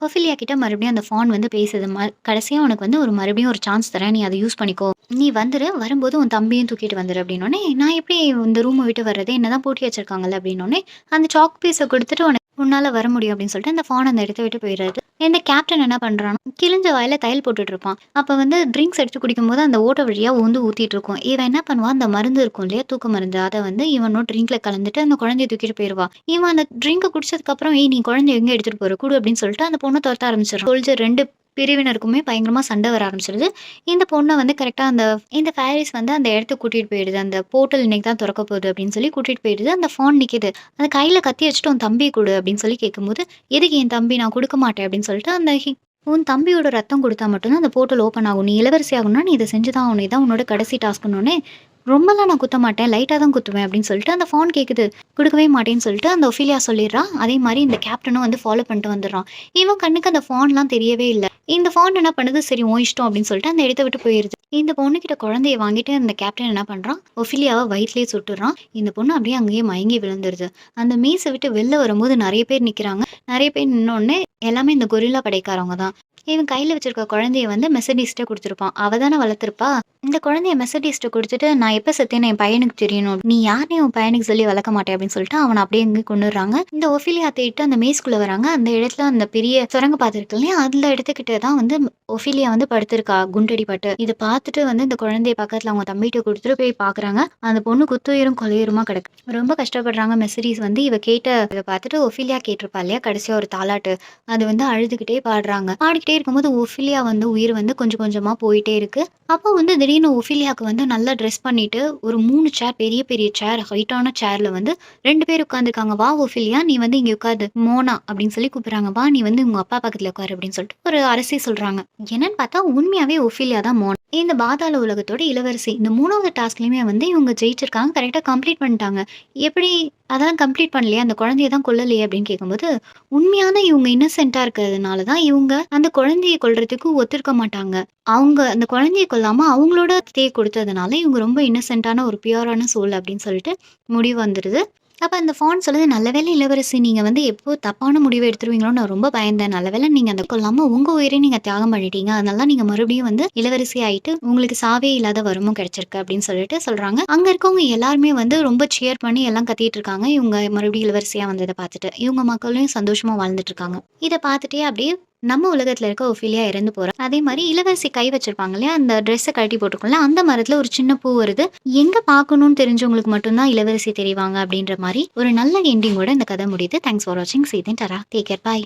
ஒஃபிலியா கிட்ட மறுபடியும் அந்த ஃபான் வந்து பேசுது. கடைசியா உனக்கு வந்து மறுபடியும் ஒரு சான்ஸ் தரேன். நீ அத யூஸ் பண்ணிக்கோ. நீ வந்துரு. வரும்போது உன் தம்பியும் தூக்கிட்டு வந்துரு அப்டின்னோனே, நான் எப்படி இந்த ரூம விட்டு வர்றது? என்னதான் பூட்டி வச்சிருக்காங்கல்ல அப்டின்னோனே, அந்த சாக் பீஸ குடுத்துட்டு உன்னால வர முடியும் அப்படின்னு சொல்லிட்டு அந்த ஃபான் அந்த இடத்த விட்டு போயிடுறாரு. இந்த கேப்டன் என்ன பண்றான்னா, கிழிஞ்ச வாயில தையல் போட்டுட்டு இருப்பான். அப்ப வந்து ட்ரிங்க்ஸ் எடுத்து குடிக்கும்போது அந்த ஓட்ட வழியா ஊத்திட்டு இருக்கும். இவன் என்ன பண்ணுவான், அந்த மருந்து இருக்கும் இல்லையா, தூக்க மருந்து, அத வந்து இவனும் ட்ரிங்க்ல கலந்துட்டு அந்த குழந்தைய தூக்கிட்டு போயிருவா. இவன் அந்த ட்ரிங்க்க குடிச்சதுக்கு அப்புறம், "ஏய் நீ குழந்தைய எங்க எடுத்துட்டு போற? குடு" அப்படின்னு சொல்லிட்டு அந்த பொண்ண தொரத்த ஆரம்பிச்சிடுறான். சோல்ஜர் 2 பிரிவினருக்குமே பயங்கரமா சண்டை வர ஆரம்பிச்சிருது. இந்த பொண்ண வந்து கரெக்ட்டா இந்த ஃபேரிஸ் வந்து அந்த இடத்துக்கு கூட்டிட்டு போயிடுது. அந்த போர்ட்டல் இன்னைக்கு தான் தொறக்க போகுது அப்படின்னு சொல்லி கூட்டிட்டு போயிடுது. அந்த ஃபான் நிக்குது. அந்த கையில கத்தி வச்சுட்டு, "உன் தம்பிய குடு" அப்படின்னு சொல்லி கேட்கும்போது, "எதுக்கு என் தம்பி? நான் குடுக்க மாட்டேன்" அப்படின்னு சொல்லிட்டு உன் தம்பியோட ரத்தம் குடுத்தா மட்டும் தான் அந்த போர்ட்டல் ஓப்பன் ஆகும். நீ இளவரசி ஆகணும்னா நீ இத செஞ்சு தான் ஆகணும். இதான் உன்னோட கடைசி டாஸ்க்ன்னோனே, ரொம்பலாம் நான் குத்த மாட்டேன். லைட்டா தான் குத்துவேன் அப்படின்னு சொல்லிட்டு அந்த ஃபான் கேட்குது. குடுக்கவே மாட்டேன்னு சொல்லிட்டு அந்த ஒஃபிலியா சொல்லிடுறா. அதே மாரி இந்த கேப்டனும் வந்து ஃபாலோ பண்ணிட்டு வந்துடுறான். இவன் கண்ணுக்கு அந்த ஃபான்லாம் தெரியவே இல்ல. இந்த ஃபான் என்ன பண்ணுது, சரி உன் இஷ்டம் அப்படின்னு சொல்லிட்டு அந்த இடத்த விட்டு போயிருது. இந்த பொண்ணுகிட்ட குழந்தைய வாங்கிட்டு அந்த கேப்டன் என்ன பண்றான், ஒஃபிலியாவ வயித்துலயே சுட்டுறான். இந்த பொண்ணு அப்படியே அங்கேயே மயங்கி விழுந்துருது. அந்த மேஸ விட்டு வெளில வரும்போது நெறைய பேர் நிக்கிறாங்க. நெறைய பேர் நின்னோனே எல்லாமே இந்த கொரில்லா படைக்காரவங்க தான். இவன் கையில வச்சிருக்க குழந்தைய வந்து மெர்சடிஸ்ட்ட குடுத்துருப்பான். அவ தானே வளர்த்துருப்பா. இந்த குழந்தைய மெர்சடிஸ்ட்ட குடுத்துட்டு, "நான் எப்ப செத்தேன்னு என் பையனுக்கு தெரியணும். நீ யாருன்னு உன் பையனுக்கு சொல்லி வளர்க்க மாட்டே" அப்படின்னு சொல்லிட்டு அவன அப்படியே இங்க கொன்னுடுறாங்க. இந்த ஒஃபிலியா தேடிட்டு அந்த மேஸ்க்குள்ள வராங்க. அந்த இடத்துல அந்த பெரிய சுரங்க பாதை இருக்கு இல்லையா, அந்த இடத்துக்கிட்ட தான் வந்து ஒஃபிலியா வந்து படுத்திருக்கா குண்டடிபட்டு. இத பார்த்துட்டு வந்து இந்த குழந்தைய பக்கத்துல அவங்க தம்பிகிட்ட குடுத்துட்டு போய் பார்க்குறாங்க. அந்த பொண்ணு குத்துயிரும் கொலையுருமா கிடக்கு. ரொம்ப கஷ்டப்படுறாங்க. மெர்சடிஸ் வந்து இவ கேட்ட இத பார்த்துட்டு ஒஃபிலியா கேட்டிருப்பா இல்லையா, கடைசியா ஒரு தாலாட்டு. அது வந்து அழுதுகிட்டே பாடுறாங்க. பாடிக்கிட்டே இருக்கும்போது ஒஃபிலியா வந்து உயிர் வந்து கொஞ்சம் கொஞ்சமா போயிட்டே இருக்கு. அப்போ வந்து திடீர்னு ஒஃபிலியாக்கு வந்து நல்லா ட்ரெஸ் பண்ணிட்டு ஒரு 3 சேர், பெரிய பெரிய சேர், ஹைட்டான சேர்ல வந்து 2 பேர் உட்கார்ந்துருக்காங்க. "வா ஒஃபிலியா, நீ வந்து இங்க உட்காரு. மோனா" அப்படின்னு சொல்லி கூப்பிடுறாங்க. "வா நீ வந்து உங்க அப்பா பக்கத்துல உட்காரு" அப்படின்னு சொல்லிட்டு ஒரு அரசி சொல்றாங்க. என்னன்னு பார்த்தா உண்மையாவே ஒஃபிலியா தான் மோனா. இந்த பாதாள உலகத்தோட இளவரசி. இந்த 3வது டாஸ்க்லயுமே வந்து இவங்க ஜெயிச்சிருக்காங்க. கரெக்ட்டா கம்ப்ளீட் பண்ணிட்டாங்க. எப்படி அதெல்லாம் கம்ப்ளீட் பண்ணலையே, அந்த குழந்தைய தான் கொல்லலையே அப்படின்னு கேட்கும்போது, உண்மையான இவங்க இன்னசென்ட்டா இருக்கிறதுனால தான் இவங்க அந்த குழந்தைய கொல்றதுக்கு ஒத்துருக்க மாட்டாங்க. அவங்க அந்த குழந்தைய கொல்லாம அவங்களோட ரத்தத்தையே கொடுத்ததுனால இவங்க ரொம்ப இன்னசென்ட்டான ஒரு பியூரான சோல் அப்படின்னு சொல்லிட்டு முடிவு வந்துருது. அப்ப அந்த ஃபான் சொல்லுது, "நல்ல வேளை இளவரசி, நீங்க வந்து எப்போ தப்பான முடிவு எடுத்துருவீங்களோன்னு நான் ரொம்ப பயந்தேன். நல்ல வேளை நீங்க அந்த கொல்லாம உங்க உயிரையும் நீங்க தியாகம் பண்ணிட்டீங்க. அதனால தான் நீங்க மறுபடியும் வந்து இளவரசி ஆயிட்டு உங்களுக்கு சாவே இல்லாத வரமும் கிடைச்சிருக்கு" அப்படின்னு சொல்லிட்டு சொல்றாங்க. அங்க இருக்கவங்க எல்லாருமே வந்து ரொம்ப சியர் பண்ணி எல்லாம் கத்திட்டு இருக்காங்க. இவங்க மறுபடியும் இளவரசியா வந்தத பார்த்துட்டு. இவங்க மக்களும் சந்தோஷமா வாழ்ந்துட்டு இருக்காங்க. இத பார்த்துட்டே அப்படியே நம்ம உலகத்துல இருக்க ஒஃபிலியா இறந்து போறா. அதே மாரி இளவரசி கை வச்சிருப்பாங்க இல்லையா, அந்த ட்ரெஸ்ஸ கழட்டி போட்டுருக்கும்ல, அந்த மரத்துல ஒரு சின்ன பூ வருது. எங்க பார்க்கணும்னு தெரிஞ்சவங்களுக்கு மட்டும் தான் இளவரசி தெரிவாங்க அப்படின்ற மாரி ஒரு நல்ல எண்டிங்கோட இந்த கதை முடியுது. தேங்க்ஸ் ஃபார் வாட்சிங். சீ you then. Tata. Take care. Bye.